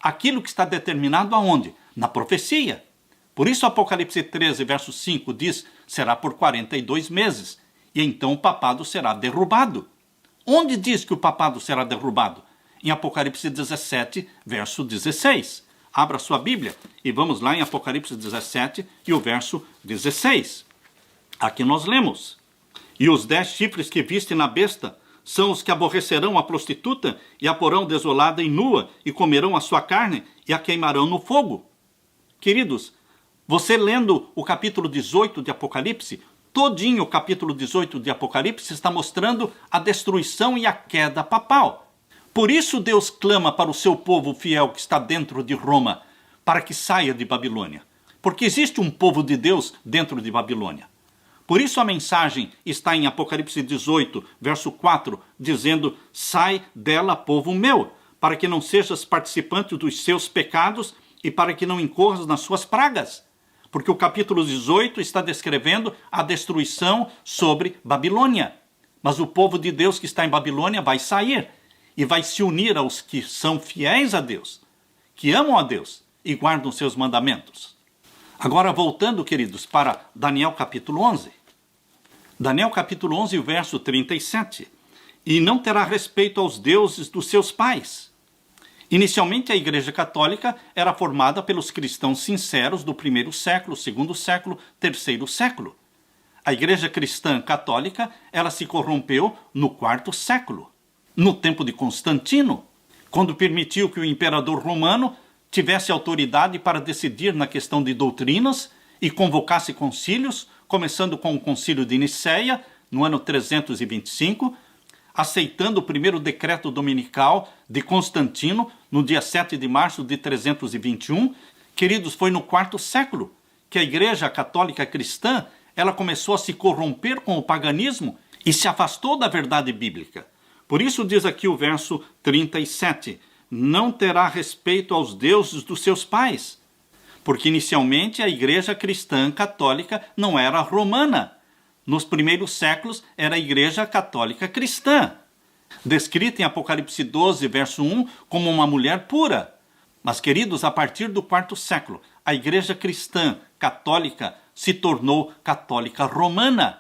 Aquilo que está determinado aonde? Na profecia. Por isso Apocalipse 13, verso 5 diz: será por 42 meses. E então o papado será derrubado. Onde diz que o papado será derrubado? Em Apocalipse 17, verso 16. Abra sua Bíblia e vamos lá em Apocalipse 17 e o verso 16. Aqui nós lemos: e os 10 chifres que viste na besta são os que aborrecerão a prostituta e a porão desolada e nua, e comerão a sua carne e a queimarão no fogo. Queridos, você lendo o capítulo 18 de Apocalipse, todinho o capítulo 18 de Apocalipse está mostrando a destruição e a queda papal. Por isso Deus clama para o seu povo fiel que está dentro de Roma, para que saia de Babilônia. Porque existe um povo de Deus dentro de Babilônia. Por isso a mensagem está em Apocalipse 18, verso 4, dizendo: sai dela, povo meu, para que não sejas participante dos seus pecados e para que não incorras nas suas pragas. Porque o capítulo 18 está descrevendo a destruição sobre Babilônia. Mas o povo de Deus que está em Babilônia vai sair e vai se unir aos que são fiéis a Deus, que amam a Deus e guardam seus mandamentos. Agora voltando, queridos, para Daniel capítulo 11. Daniel capítulo 11, verso 37. E não terá respeito aos deuses dos seus pais. Inicialmente a Igreja Católica era formada pelos cristãos sinceros do primeiro século, segundo século, terceiro século. A Igreja Cristã Católica, ela se corrompeu no quarto século, no tempo de Constantino, quando permitiu que o imperador romano tivesse autoridade para decidir na questão de doutrinas e convocasse concílios, começando com o concílio de Nicéia, no ano 325, aceitando o primeiro decreto dominical de Constantino, no dia 7 de março de 321. Queridos, foi no quarto século que a Igreja Católica Cristã ela começou a se corromper com o paganismo e se afastou da verdade bíblica. Por isso diz aqui o verso 37, não terá respeito aos deuses dos seus pais, porque inicialmente a Igreja Cristã Católica não era romana. Nos primeiros séculos era a Igreja Católica Cristã, descrita em Apocalipse 12, verso 1, como uma mulher pura. Mas, queridos, a partir do quarto século, a Igreja Cristã Católica se tornou católica romana,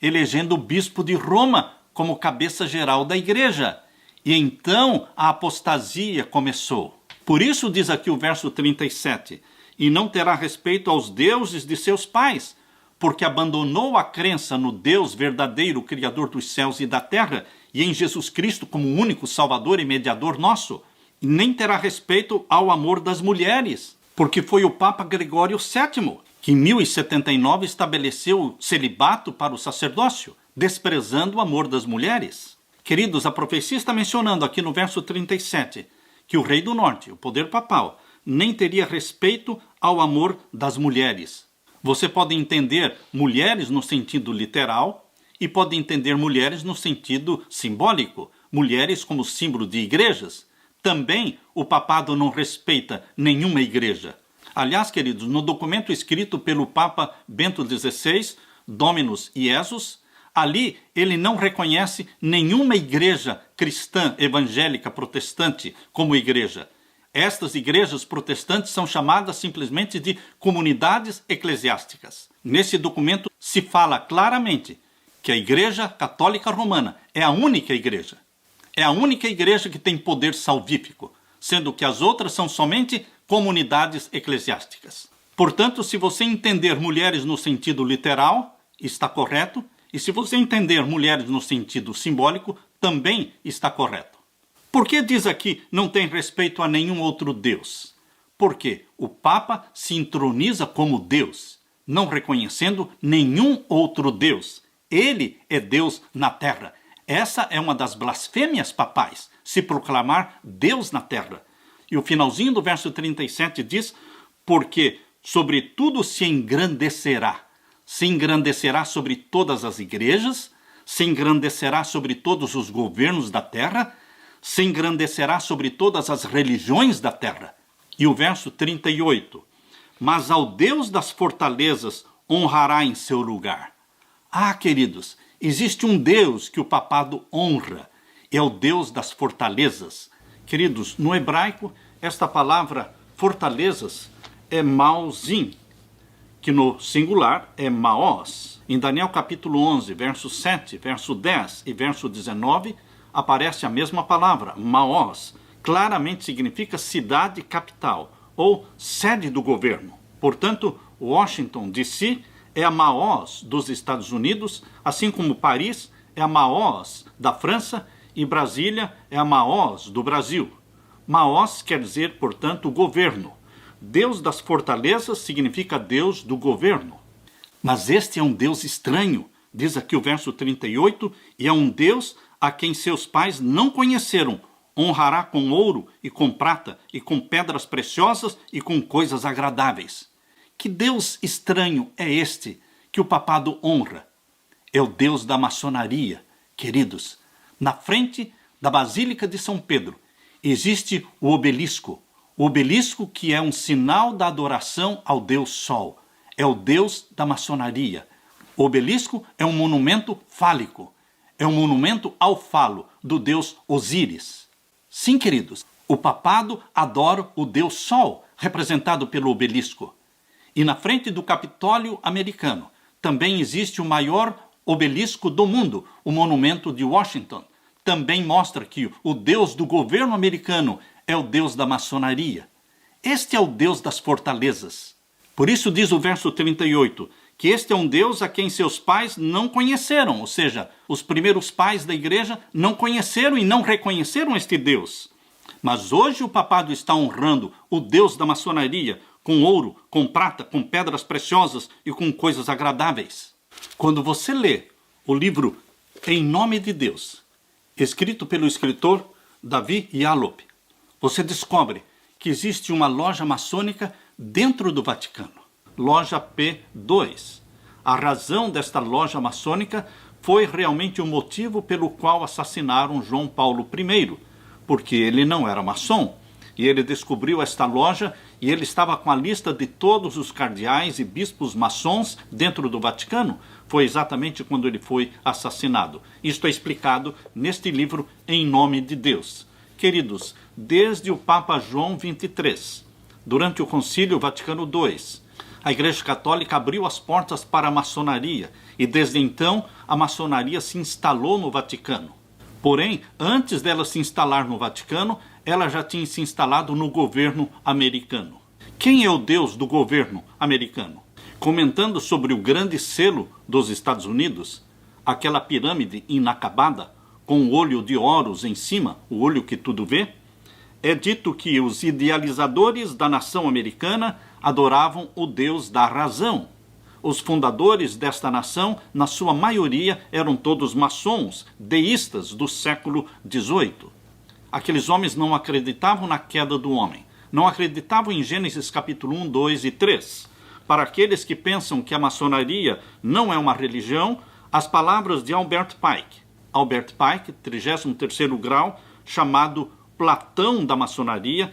elegendo o bispo de Roma como cabeça geral da igreja. E então a apostasia começou. Por isso diz aqui o verso 37, e não terá respeito aos deuses de seus pais, porque abandonou a crença no Deus verdadeiro, Criador dos céus e da terra, e em Jesus Cristo como único Salvador e mediador nosso. E nem terá respeito ao amor das mulheres, porque foi o Papa Gregório VII que em 1079 estabeleceu o celibato para o sacerdócio, desprezando o amor das mulheres. Queridos, a profecia está mencionando aqui no verso 37 que o rei do norte, o poder papal, nem teria respeito ao amor das mulheres. Você pode entender mulheres no sentido literal e pode entender mulheres no sentido simbólico, mulheres como símbolo de igrejas. Também o papado não respeita nenhuma igreja. Aliás, queridos, no documento escrito pelo Papa Bento XVI, Dominus Iesus, ali ele não reconhece nenhuma igreja cristã, evangélica, protestante como igreja. Estas igrejas protestantes são chamadas simplesmente de comunidades eclesiásticas. Nesse documento se fala claramente que a Igreja Católica Romana é a única igreja. É a única igreja que tem poder salvífico, sendo que as outras são somente comunidades eclesiásticas. Portanto, se você entender mulheres no sentido literal, está correto, e se você entender mulheres no sentido simbólico, também está correto. Por que diz aqui não tem respeito a nenhum outro Deus? Porque o Papa se entroniza como Deus, não reconhecendo nenhum outro Deus. Ele é Deus na terra. Essa é uma das blasfêmias papais, se proclamar Deus na terra. E o finalzinho do verso 37 diz, porque sobre tudo se engrandecerá sobre todas as igrejas, se engrandecerá sobre todos os governos da terra, se engrandecerá sobre todas as religiões da terra. E o verso 38, mas ao Deus das fortalezas honrará em seu lugar. Ah, queridos, existe um Deus que o papado honra, é o Deus das fortalezas. Queridos, no hebraico, esta palavra fortalezas é maozim, que no singular é maós. Em Daniel capítulo 11, verso 7, verso 10 e verso 19, aparece a mesma palavra, maós. Claramente significa cidade capital, ou sede do governo. Portanto, Washington, D.C., é a maós dos Estados Unidos, assim como Paris é a maós da França e Brasília é a maós do Brasil. Maós quer dizer, portanto, governo. Deus das fortalezas significa Deus do governo. Mas este é um Deus estranho, diz aqui o verso 38, e é um Deus a quem seus pais não conheceram. Honrará com ouro e com prata e com pedras preciosas e com coisas agradáveis. Que Deus estranho é este que o papado honra? É o Deus da maçonaria, queridos. Na frente da Basílica de São Pedro existe o obelisco que é um sinal da adoração ao Deus Sol. É o Deus da maçonaria. O obelisco é um monumento fálico. É um monumento ao falo do Deus Osíris. Sim, queridos, o papado adora o Deus Sol, representado pelo obelisco. E na frente do Capitólio americano também existe o maior obelisco do mundo, o Monumento de Washington. Também mostra que o Deus do governo americano é o Deus da maçonaria. Este é o Deus das fortalezas. Por isso diz o verso 38, que este é um Deus a quem seus pais não conheceram, ou seja, os primeiros pais da igreja não conheceram e não reconheceram este Deus. Mas hoje o papado está honrando o Deus da maçonaria com ouro, com prata, com pedras preciosas e com coisas agradáveis. Quando você lê o livro Em Nome de Deus, escrito pelo escritor Davi Yallop, você descobre que existe uma loja maçônica dentro do Vaticano, loja P2. A razão desta loja maçônica foi realmente o motivo pelo qual assassinaram João Paulo I, porque ele não era maçom. E ele descobriu esta loja e ele estava com a lista de todos os cardeais e bispos maçons dentro do Vaticano. Foi exatamente quando ele foi assassinado. Isto é explicado neste livro Em Nome de Deus. Queridos, desde o Papa João XXIII, durante o Concílio Vaticano II, a Igreja Católica abriu as portas para a maçonaria e desde então a maçonaria se instalou no Vaticano. Porém, antes dela se instalar no Vaticano, ela já tinha se instalado no governo americano. Quem é o Deus do governo americano? Comentando sobre o grande selo dos Estados Unidos, aquela pirâmide inacabada, com o olho de Horus em cima, o olho que tudo vê, é dito que os idealizadores da nação americana adoravam o Deus da razão. Os fundadores desta nação, na sua maioria, eram todos maçons, deístas do século XVIII. Aqueles homens não acreditavam na queda do homem, não acreditavam em Gênesis capítulo 1, 2 e 3. Para aqueles que pensam que a maçonaria não é uma religião, as palavras de Albert Pike, 33º grau, chamado Platão da maçonaria,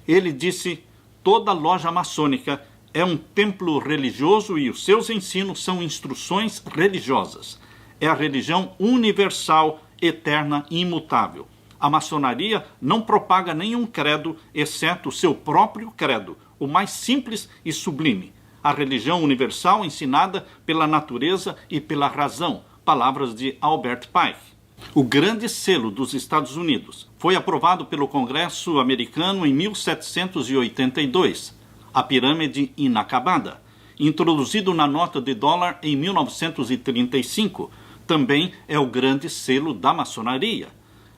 ele disse: toda loja maçônica é um templo religioso e os seus ensinos são instruções religiosas. É a religião universal, eterna e imutável. A maçonaria não propaga nenhum credo, exceto o seu próprio credo, o mais simples e sublime. A religião universal ensinada pela natureza e pela razão. Palavras de Albert Pike. O grande selo dos Estados Unidos foi aprovado pelo Congresso americano em 1782. A pirâmide inacabada, introduzido na nota de dólar em 1935, também é o grande selo da maçonaria.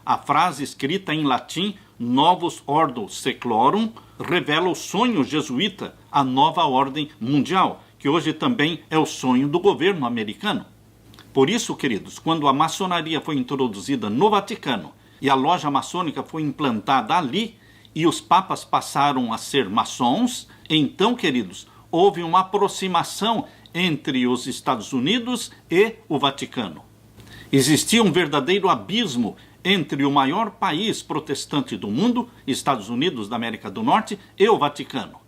A frase escrita em latim, Novus Ordo Seclorum, revela o sonho jesuíta, a nova ordem mundial, que hoje também é o sonho do governo americano. Por isso, queridos, quando a maçonaria foi introduzida no Vaticano e a loja maçônica foi implantada ali e os papas passaram a ser maçons, então, queridos, houve uma aproximação entre os Estados Unidos e o Vaticano. Existia um verdadeiro abismo entre o maior país protestante do mundo, Estados Unidos da América do Norte, e o Vaticano.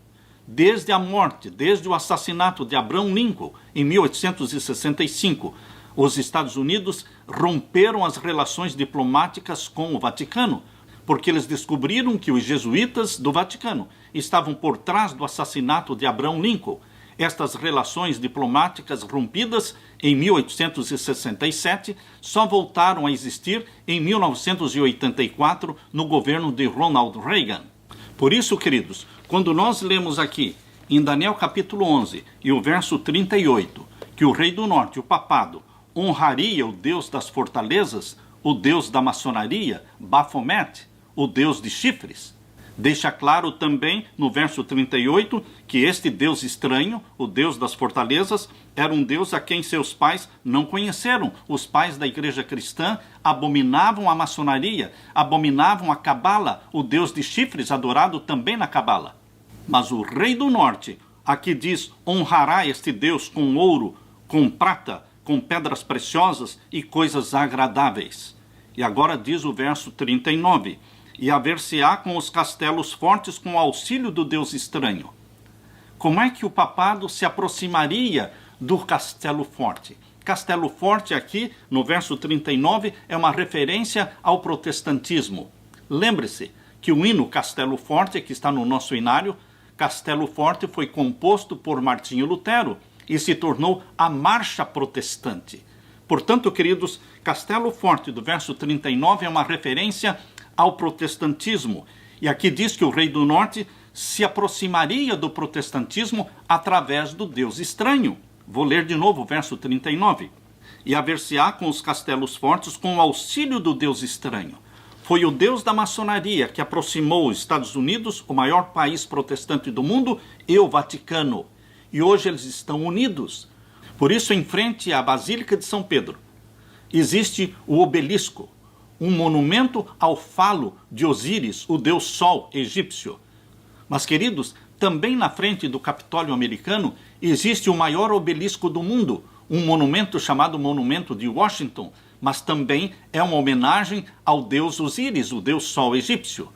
Desde a morte, desde o assassinato de Abraham Lincoln, em 1865, os Estados Unidos romperam as relações diplomáticas com o Vaticano, porque eles descobriram que os jesuítas do Vaticano estavam por trás do assassinato de Abraham Lincoln. Estas relações diplomáticas rompidas em 1867 só voltaram a existir em 1984 no governo de Ronald Reagan. Por isso, queridos, quando nós lemos aqui em Daniel capítulo 11 e o verso 38, que o rei do norte, o papado, honraria o Deus das fortalezas, o Deus da maçonaria, Baphomet, o Deus de chifres, deixa claro também no verso 38 que este Deus estranho, o Deus das fortalezas, era um Deus a quem seus pais não conheceram. Os pais da igreja cristã abominavam a maçonaria, abominavam a cabala, o Deus de chifres adorado também na cabala. Mas o rei do norte, aqui diz, honrará este Deus com ouro, com prata, com pedras preciosas e coisas agradáveis. E agora diz o verso 39, e haver-se-á com os castelos fortes com o auxílio do Deus estranho. Como é que o papado se aproximaria do castelo forte? Castelo forte aqui, no verso 39, é uma referência ao protestantismo. Lembre-se que o hino Castelo Forte, que está no nosso inário, Castelo Forte foi composto por Martinho Lutero e se tornou a marcha protestante. Portanto, queridos, Castelo Forte do verso 39 é uma referência ao protestantismo. E aqui diz que o rei do norte se aproximaria do protestantismo através do Deus estranho. Vou ler de novo o verso 39. E haver-se-á com os castelos fortes com o auxílio do Deus estranho. Foi o Deus da maçonaria que aproximou os Estados Unidos, o maior país protestante do mundo, e o Vaticano. E hoje eles estão unidos. Por isso, em frente à Basílica de São Pedro, existe o obelisco, um monumento ao falo de Osíris, o deus Sol egípcio. Mas, queridos, também na frente do Capitólio americano existe o maior obelisco do mundo, um monumento chamado Monumento de Washington, mas também é uma homenagem ao deus Osíris, o deus Sol egípcio.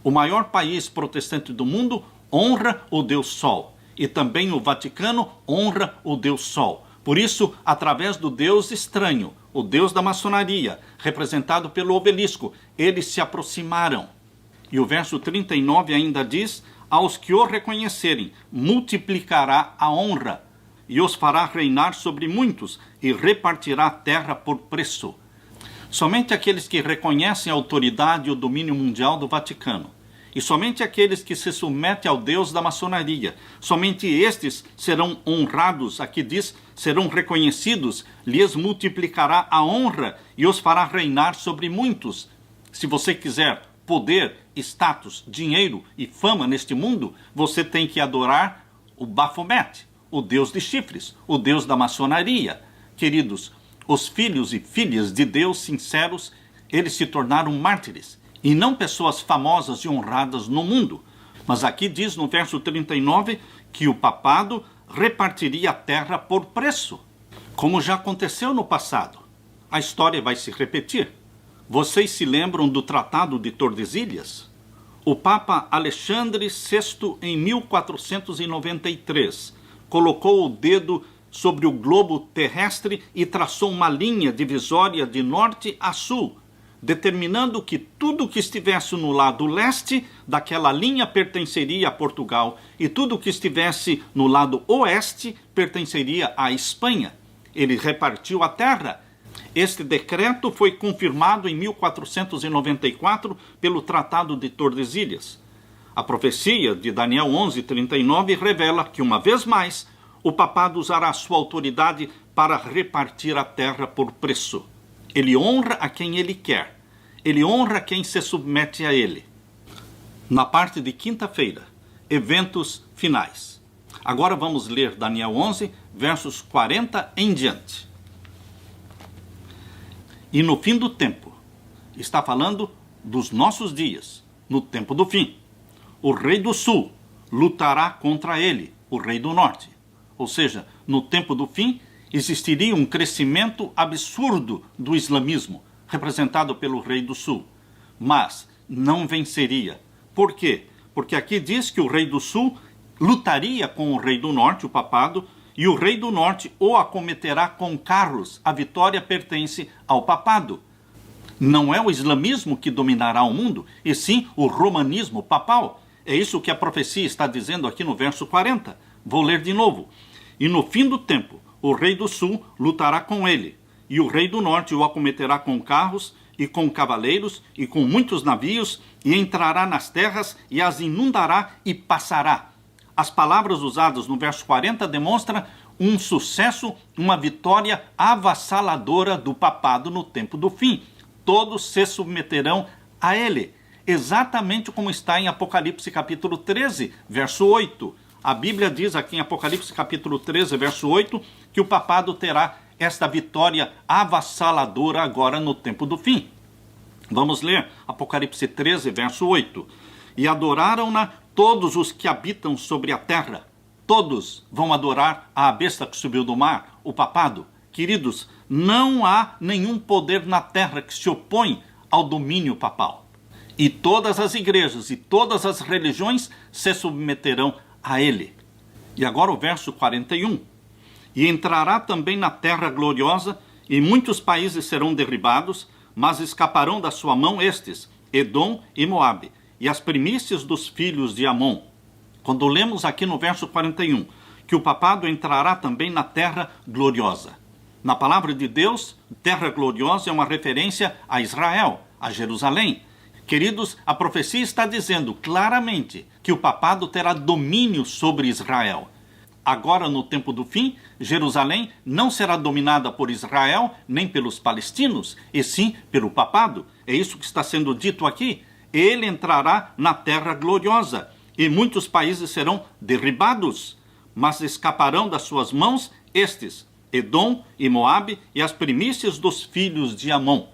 O maior país protestante do mundo honra o deus Sol, e também o Vaticano honra o deus Sol. Por isso, através do deus estranho, o deus da maçonaria, representado pelo obelisco, eles se aproximaram. E o verso 39 ainda diz: aos que o reconhecerem, multiplicará a honra, e os fará reinar sobre muitos, e repartirá a terra por preço. Somente aqueles que reconhecem a autoridade e o domínio mundial do Vaticano, e somente aqueles que se submetem ao Deus da maçonaria, somente estes serão honrados, aqui diz, serão reconhecidos, lhes multiplicará a honra e os fará reinar sobre muitos. Se você quiser poder, status, dinheiro e fama neste mundo, você tem que adorar o Baphomet, o Deus de chifres, o Deus da maçonaria. Queridos, os filhos e filhas de Deus sinceros, eles se tornaram mártires, e não pessoas famosas e honradas no mundo. Mas aqui diz no verso 39 que o papado repartiria a terra por preço, como já aconteceu no passado. A história vai se repetir. Vocês se lembram do Tratado de Tordesilhas? O Papa Alexandre VI, em 1493, colocou o dedo sobre o globo terrestre e traçou uma linha divisória de norte a sul, determinando que tudo que estivesse no lado leste daquela linha pertenceria a Portugal e tudo que estivesse no lado oeste pertenceria à Espanha. Ele repartiu a terra. Este decreto foi confirmado em 1494 pelo Tratado de Tordesilhas. A profecia de Daniel 11:39 revela que, uma vez mais, o papado usará sua autoridade para repartir a terra por preço. Ele honra a quem ele quer. Ele honra quem se submete a ele. Na parte de quinta-feira, eventos finais. Agora vamos ler Daniel 11, versos 40 em diante. E no fim do tempo, está falando dos nossos dias, no tempo do fim, o rei do sul lutará contra ele, o rei do norte. Ou seja, no tempo do fim, existiria um crescimento absurdo do islamismo, representado pelo rei do sul. Mas não venceria. Por quê? Porque aqui diz que o rei do sul lutaria com o rei do norte, o papado, e o rei do norte o acometerá com carros. A vitória pertence ao papado. Não é o islamismo que dominará o mundo, e sim o romanismo papal. É isso que a profecia está dizendo aqui no verso 40. Vou ler de novo. E no fim do tempo, o rei do sul lutará com ele, e o rei do norte o acometerá com carros e com cavaleiros e com muitos navios, e entrará nas terras e as inundará e passará. As palavras usadas no verso 40 demonstram um sucesso, uma vitória avassaladora do papado no tempo do fim. Todos se submeterão a ele, exatamente como está em Apocalipse capítulo 13, verso 8. A Bíblia diz aqui em Apocalipse capítulo 13, verso 8, que o papado terá esta vitória avassaladora agora no tempo do fim. Vamos ler Apocalipse 13, verso 8. E adoraram-na todos os que habitam sobre a terra. Todos vão adorar a besta que subiu do mar, o papado. Queridos, não há nenhum poder na terra que se opõe ao domínio papal. E todas as igrejas e todas as religiões se submeterão a ele. E agora o verso 41. E entrará também na terra gloriosa, e muitos países serão derribados, mas escaparão da sua mão estes, Edom e Moabe, e as primícias dos filhos de Amon. Quando lemos aqui no verso 41, que o papado entrará também na terra gloriosa. Na palavra de Deus, terra gloriosa é uma referência a Israel, a Jerusalém. Queridos, a profecia está dizendo claramente que o papado terá domínio sobre Israel. agora no tempo do fim, Jerusalém não será dominada por Israel, nem pelos palestinos, e sim pelo papado. É isso que está sendo dito aqui. Ele entrará na terra gloriosa, e muitos países serão derribados, mas escaparão das suas mãos estes, Edom e Moabe, e as primícias dos filhos de Amon.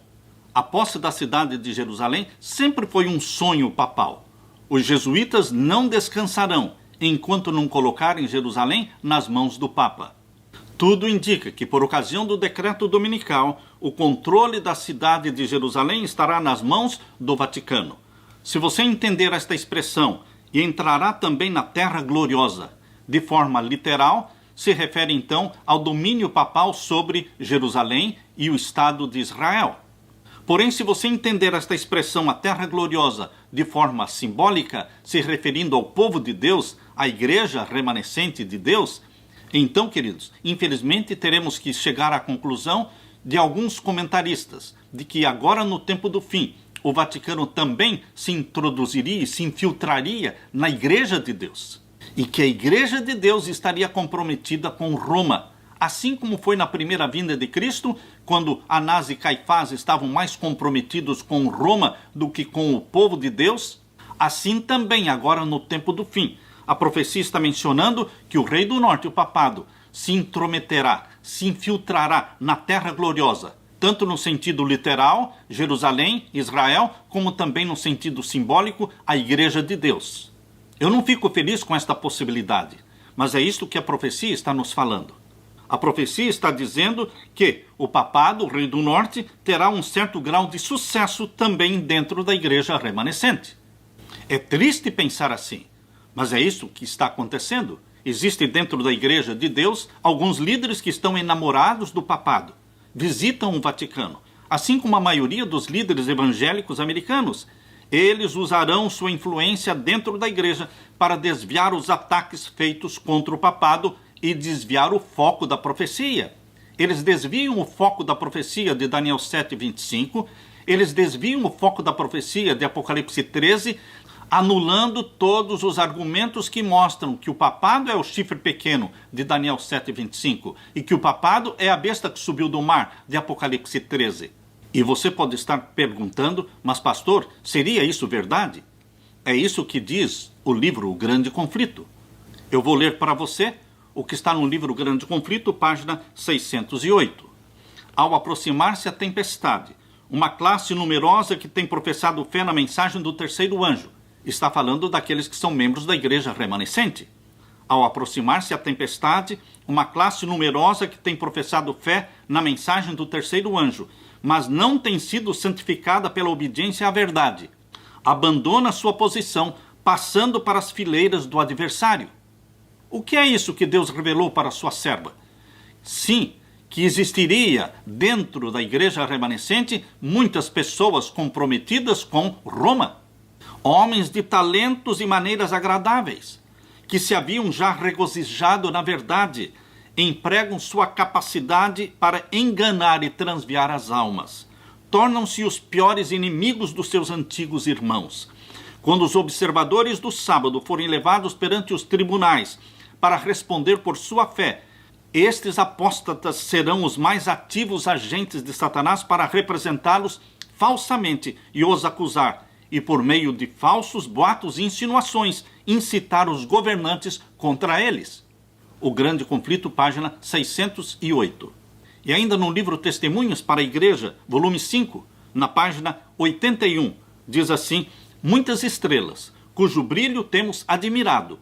A posse da cidade de Jerusalém sempre foi um sonho papal. Os jesuítas não descansarão enquanto não colocarem Jerusalém nas mãos do Papa. Tudo indica que, por ocasião do decreto dominical, o controle da cidade de Jerusalém estará nas mãos do Vaticano. Se você entender esta expressão, e entrará também na terra gloriosa, de forma literal, se refere então ao domínio papal sobre Jerusalém e o Estado de Israel. Porém, se você entender esta expressão, a terra gloriosa, de forma simbólica, se referindo ao povo de Deus, à igreja remanescente de Deus, então, queridos, infelizmente teremos que chegar à conclusão de alguns comentaristas, de que agora no tempo do fim, o Vaticano também se introduziria e se infiltraria na igreja de Deus. E que a igreja de Deus estaria comprometida com Roma, assim como foi na primeira vinda de Cristo, quando Anás e Caifás estavam mais comprometidos com Roma do que com o povo de Deus, assim também agora no tempo do fim. A profecia está mencionando que o rei do norte, o papado, se intrometerá, se infiltrará na terra gloriosa, tanto no sentido literal, Jerusalém, Israel, como também no sentido simbólico, a igreja de Deus. Eu não fico feliz com esta possibilidade, mas é isto que a profecia está nos falando. A profecia está dizendo que o papado, o rei do norte, terá um certo grau de sucesso também dentro da igreja remanescente. É triste pensar assim, mas é isso que está acontecendo. Existem dentro da igreja de Deus alguns líderes que estão enamorados do papado, visitam o Vaticano, assim como a maioria dos líderes evangélicos americanos. Eles usarão sua influência dentro da igreja para desviar os ataques feitos contra o papado e desviar o foco da profecia. Eles desviam o foco da profecia de Daniel 7:25, eles desviam o foco da profecia de Apocalipse 13, anulando todos os argumentos que mostram que o papado é o chifre pequeno de Daniel 7:25 e que o papado é a besta que subiu do mar de Apocalipse 13. E você pode estar perguntando, mas pastor, seria isso verdade? É isso que diz o livro O Grande Conflito. Eu vou ler para você o que está no livro O Grande Conflito, página 608. Ao aproximar-se a tempestade, uma classe numerosa que tem professado fé na mensagem do terceiro anjo, está falando daqueles que são membros da igreja remanescente. Ao aproximar-se a tempestade, uma classe numerosa que tem professado fé na mensagem do terceiro anjo, mas não tem sido santificada pela obediência à verdade, abandona sua posição, passando para as fileiras do adversário. O que é isso que Deus revelou para sua serva? Sim, que existiria dentro da igreja remanescente muitas pessoas comprometidas com Roma, homens de talentos e maneiras agradáveis, que se haviam já regozijado na verdade, empregam sua capacidade para enganar e transviar as almas. Tornam-se os piores inimigos dos seus antigos irmãos. Quando os observadores do sábado forem levados perante os tribunais para responder por sua fé, estes apóstatas serão os mais ativos agentes de Satanás para representá-los falsamente e os acusar, e por meio de falsos boatos e insinuações, incitar os governantes contra eles. O Grande Conflito, página 608. E ainda no livro Testemunhos para a Igreja, volume 5, na página 81, diz assim: muitas estrelas, cujo brilho temos admirado,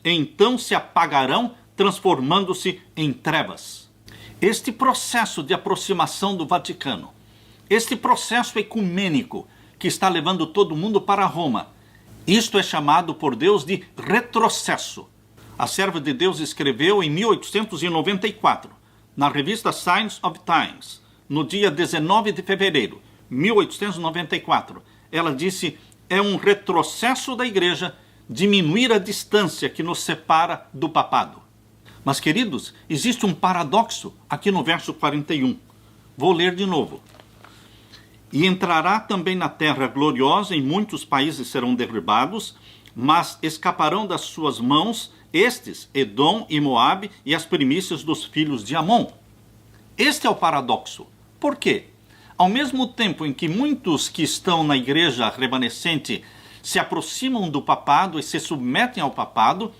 então se apagarão, transformando-se em trevas. Este processo de aproximação do Vaticano, este processo ecumênico que está levando todo mundo para Roma, isto é chamado por Deus de retrocesso. A serva de Deus escreveu em 1894, na revista Signs of Times, no dia 19 de fevereiro, 1894, ela disse: é um retrocesso da igreja diminuir a distância que nos separa do papado. Mas, queridos, existe um paradoxo aqui no verso 41. Vou ler de novo. E entrará também na terra gloriosa, e muitos países serão derribados, mas escaparão das suas mãos Estes, Edom e Moabe, e as primícias dos filhos de Amon. Este é o paradoxo. Por quê? Ao mesmo tempo em que muitos que estão na igreja remanescente se aproximam do papado e se submetem ao papado,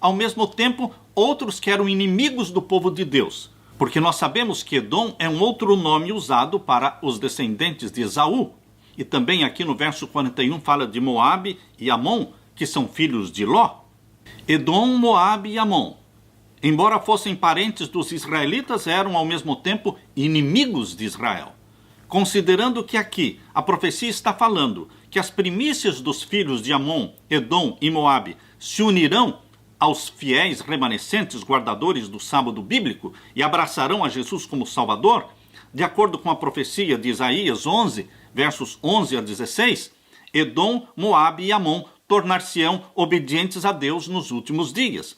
ao mesmo tempo outros que eram inimigos do povo de Deus. Porque nós sabemos que Edom é um outro nome usado para os descendentes de Esaú. E também aqui no verso 41 fala de Moabe e Amon, que são filhos de Ló. Edom, Moabe e Amon, embora fossem parentes dos israelitas, eram ao mesmo tempo inimigos de Israel. Considerando que aqui a profecia está falando que as primícias dos filhos de Amon, Edom e Moabe se unirão aos fiéis remanescentes guardadores do sábado bíblico e abraçarão a Jesus como Salvador, de acordo com a profecia de Isaías 11, versos 11 a 16, Edom, Moabe e Amon tornar-se-ão obedientes a Deus nos últimos dias.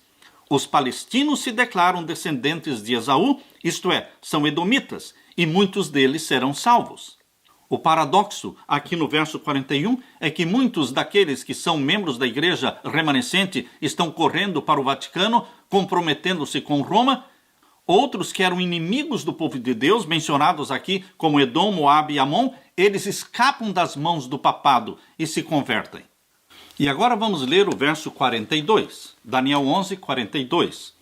Os palestinos se declaram descendentes de Esaú, isto é, são edomitas, e muitos deles serão salvos. O paradoxo aqui no verso 41 é que muitos daqueles que são membros da igreja remanescente estão correndo para o Vaticano, comprometendo-se com Roma. Outros que eram inimigos do povo de Deus, mencionados aqui como Edom, Moabe e Amon, eles escapam das mãos do papado e se convertem. E agora vamos ler o verso 42, Daniel 11, 42.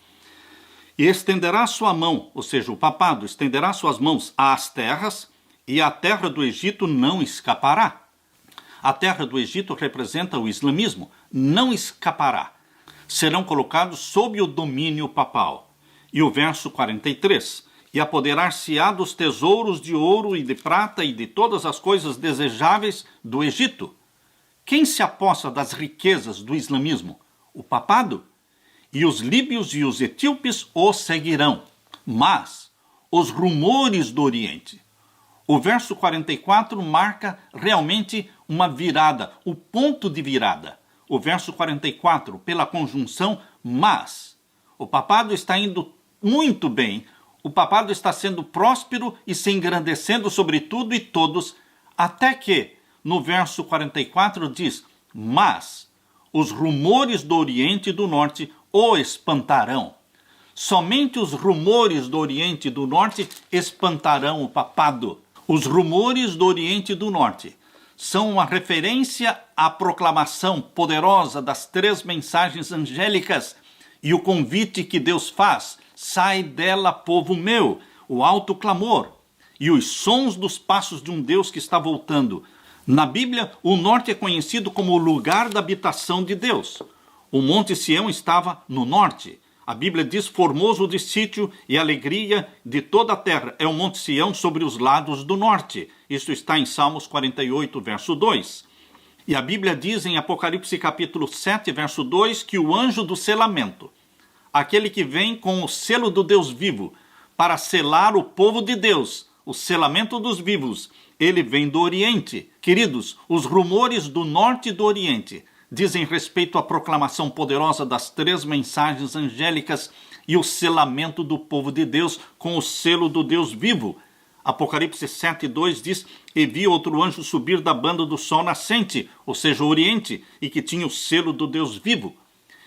E estenderá sua mão, ou seja, o papado estenderá suas mãos às terras, e a terra do Egito não escapará. A terra do Egito representa o islamismo, não escapará. Serão colocados sob o domínio papal. E o verso 43, e apoderar-se-á dos tesouros de ouro e de prata e de todas as coisas desejáveis do Egito. Quem se apossa das riquezas do islamismo? O papado. E os líbios e os etíopes o seguirão. Mas os rumores do Oriente. O verso 44 marca realmente uma virada, o ponto de virada. O verso 44, pela conjunção mas. O papado está indo muito bem. O papado está sendo próspero e se engrandecendo sobre tudo e todos, até que, no verso 44 diz, mas os rumores do Oriente e do Norte o espantarão. Somente os rumores do Oriente e do Norte espantarão o papado. Os rumores do Oriente e do Norte são uma referência à proclamação poderosa das 3 mensagens angélicas e o convite que Deus faz, sai dela, povo meu, o alto clamor e os sons dos passos de um Deus que está voltando. Na Bíblia, o norte é conhecido como o lugar da habitação de Deus. O Monte Sião estava no norte. A Bíblia diz, formoso de sítio e alegria de toda a terra. É o Monte Sião sobre os lados do norte. Isso está em Salmos 48, verso 2. E a Bíblia diz em Apocalipse capítulo 7, verso 2, que o anjo do selamento, aquele que vem com o selo do Deus vivo, para selar o povo de Deus, o selamento dos vivos, ele vem do Oriente. Queridos, os rumores do Norte e do Oriente dizem respeito à proclamação poderosa das 3 mensagens angélicas e o selamento do povo de Deus com o selo do Deus vivo. Apocalipse 7:2 diz, e vi outro anjo subir da banda do sol nascente, ou seja, o Oriente, e que tinha o selo do Deus vivo.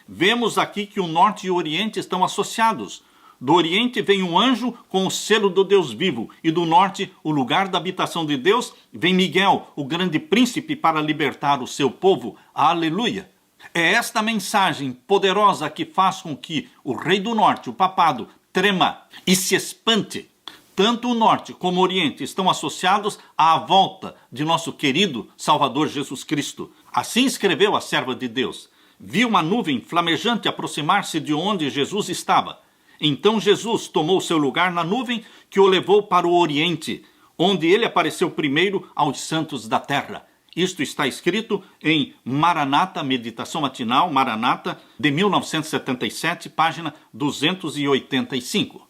Vemos aqui que o Norte e o Oriente estão associados. Do Oriente vem um anjo com o selo do Deus vivo, e do Norte, o lugar da habitação de Deus, vem Miguel, o grande príncipe, para libertar o seu povo. Aleluia! É esta mensagem poderosa que faz com que o rei do Norte, o papado, trema e se espante. Tanto o Norte como o Oriente estão associados à volta de nosso querido Salvador Jesus Cristo. Assim escreveu a serva de Deus. Viu uma nuvem flamejante aproximar-se de onde Jesus estava. Então Jesus tomou seu lugar na nuvem que o levou para o Oriente, onde ele apareceu primeiro aos santos da terra. Isto está escrito em Maranata, Meditação Matinal, Maranata, de 1977, página 285.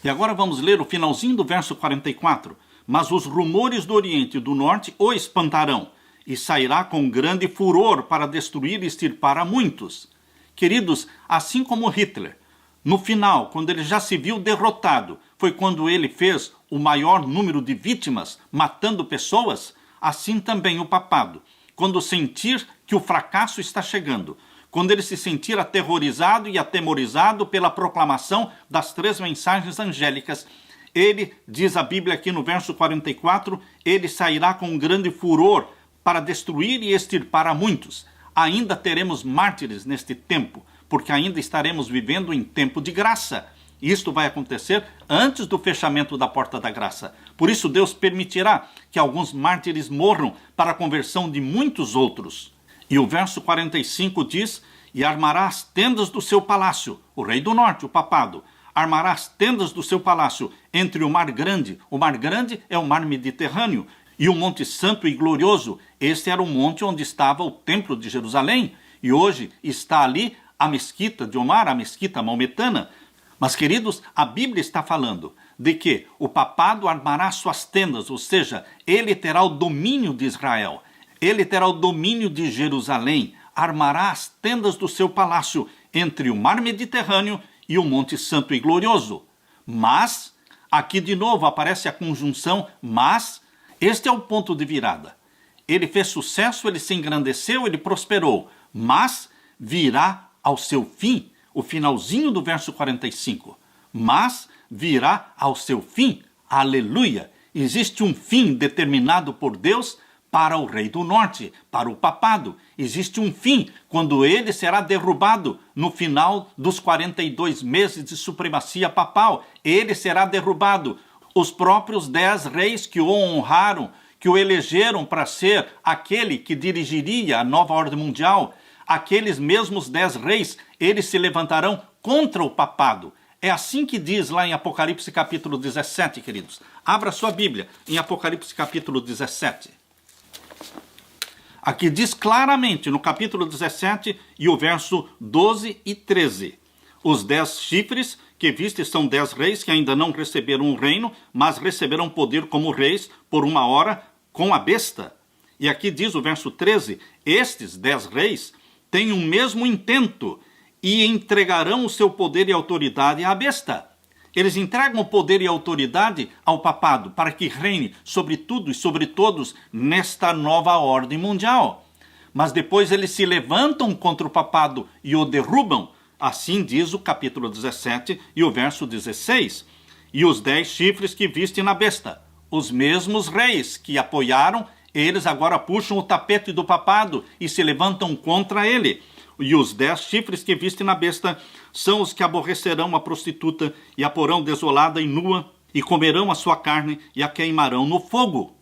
E agora vamos ler o finalzinho do verso 44. Mas os rumores do Oriente e do Norte o espantarão, e sairá com grande furor para destruir e extirpar a muitos. Queridos, assim como Hitler, no final, quando ele já se viu derrotado, foi quando ele fez o maior número de vítimas, matando pessoas. Assim também o papado, quando sentir que o fracasso está chegando, quando ele se sentir aterrorizado e atemorizado pela proclamação das 3 mensagens angélicas, ele, diz a Bíblia aqui no verso 44, ele sairá com um grande furor para destruir e extirpar a muitos. Ainda teremos mártires neste tempo, porque ainda estaremos vivendo em tempo de graça. Isto vai acontecer antes do fechamento da porta da graça. Por isso Deus permitirá que alguns mártires morram para a conversão de muitos outros. E o verso 45 diz: e armará as tendas do seu palácio, o rei do norte, o papado, armará as tendas do seu palácio entre o mar grande é o mar Mediterrâneo, e o monte santo e glorioso. Este era o monte onde estava o templo de Jerusalém, e hoje está ali a mesquita de Omar, a mesquita maometana. Mas, queridos, a Bíblia está falando de que o papado armará suas tendas, ou seja, ele terá o domínio de Israel, ele terá o domínio de Jerusalém, armará as tendas do seu palácio entre o mar Mediterrâneo e o monte santo e glorioso. Mas, aqui de novo aparece a conjunção mas. Este é o ponto de virada. Ele fez sucesso, ele se engrandeceu, ele prosperou, mas virá ao seu fim, o finalzinho do verso 45. Mas virá ao seu fim, aleluia. Existe um fim determinado por Deus para o rei do norte, para o papado. Existe um fim quando ele será derrubado no final dos 42 meses de supremacia papal. Ele será derrubado. Os próprios 10 reis que o honraram, que o elegeram para ser aquele que dirigiria a nova ordem mundial, aqueles mesmos 10 reis, eles se levantarão contra o papado. É assim que diz lá em Apocalipse capítulo 17, queridos. Abra sua Bíblia em Apocalipse capítulo 17. Aqui diz claramente no capítulo 17 e o verso 12 e 13. Os 10 chifres que viste são 10 reis que ainda não receberam o reino, mas receberão poder como reis por 1 hora com a besta. E aqui diz o verso 13, estes 10 reis têm o mesmo intento e entregarão o seu poder e autoridade à besta. Eles entregam o poder e autoridade ao papado para que reine sobre tudo e sobre todos nesta nova ordem mundial. Mas depois eles se levantam contra o papado e o derrubam. Assim diz o capítulo 17 e o verso 16. E os 10 chifres que viste na besta, os mesmos reis que apoiaram, eles agora puxam o tapete do papado e se levantam contra ele. E os 10 chifres que viste na besta são os que aborrecerão a prostituta e a porão desolada e nua, e comerão a sua carne e a queimarão no fogo.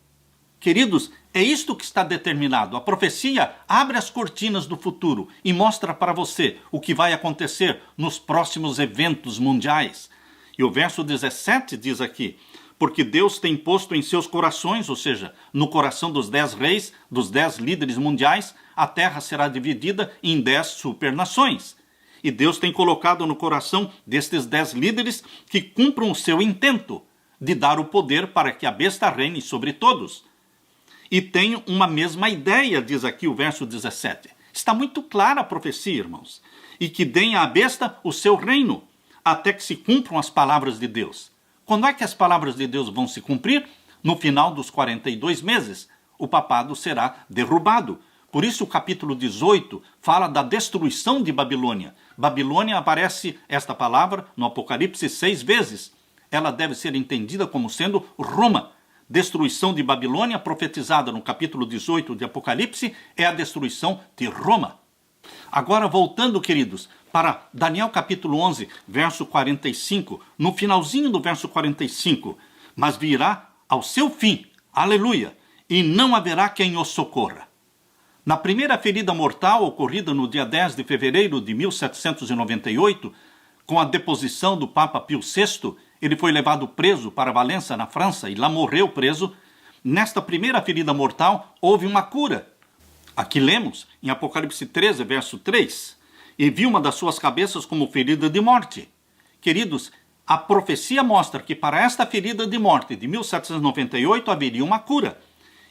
Queridos, é isto que está determinado. A profecia abre as cortinas do futuro e mostra para você o que vai acontecer nos próximos eventos mundiais. E o verso 17 diz aqui, porque Deus tem posto em seus corações, ou seja, no coração dos 10 reis, dos 10 líderes mundiais, a terra será dividida em 10 supernações. E Deus tem colocado no coração destes 10 líderes que cumpram o seu intento de dar o poder para que a besta reine sobre todos. E tem uma mesma ideia, diz aqui o verso 17. Está muito clara a profecia, irmãos. E que deem à besta o seu reino, até que se cumpram as palavras de Deus. Quando é que as palavras de Deus vão se cumprir? No final dos 42 meses. O papado será derrubado. Por isso o capítulo 18 fala da destruição de Babilônia. Babilônia aparece esta palavra no Apocalipse 6 vezes. Ela deve ser entendida como sendo Roma. Destruição de Babilônia, profetizada no capítulo 18 de Apocalipse, é a destruição de Roma. Agora, voltando, queridos, para Daniel capítulo 11, verso 45, no finalzinho do verso 45, mas virá ao seu fim, aleluia, e não haverá quem o socorra. Na primeira ferida mortal, ocorrida no dia 10 de fevereiro de 1798, com a deposição do Papa Pio VI, ele foi levado preso para Valença, na França, e lá morreu preso. Nesta primeira ferida mortal, houve uma cura. Aqui lemos, em Apocalipse 13, verso 3, e viu uma das suas cabeças como ferida de morte. Queridos, a profecia mostra que para esta ferida de morte de 1798 haveria uma cura.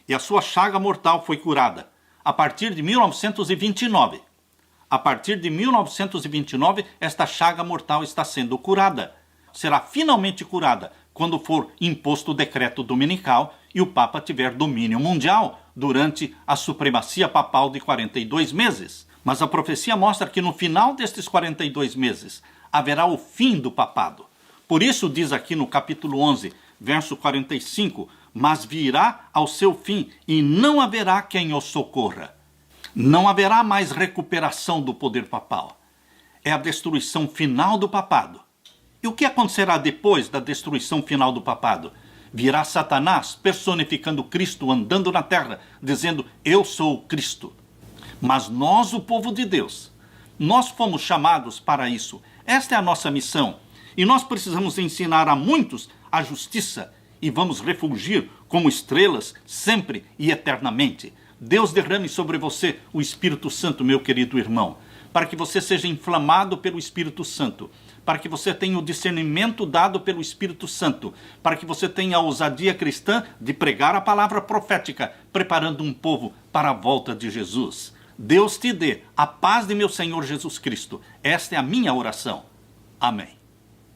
E a sua chaga mortal foi curada a partir de 1929. A partir de 1929, esta chaga mortal está sendo curada. Será finalmente curada quando for imposto o decreto dominical e o Papa tiver domínio mundial durante a supremacia papal de 42 meses. Mas a profecia mostra que no final destes 42 meses haverá o fim do papado. Por isso diz aqui no capítulo 11, verso 45, mas virá ao seu fim e não haverá quem o socorra. Não haverá mais recuperação do poder papal. É a destruição final do papado. E o que acontecerá depois da destruição final do papado? Virá Satanás personificando Cristo, andando na terra, dizendo, eu sou o Cristo. Mas nós, o povo de Deus, nós fomos chamados para isso. Esta é a nossa missão. E nós precisamos ensinar a muitos a justiça e vamos refulgir como estrelas sempre e eternamente. Deus derrame sobre você o Espírito Santo, meu querido irmão, para que você seja inflamado pelo Espírito Santo, para que você tenha o discernimento dado pelo Espírito Santo, para que você tenha a ousadia cristã de pregar a palavra profética, preparando um povo para a volta de Jesus. Deus te dê a paz de meu Senhor Jesus Cristo. Esta é a minha oração. Amém.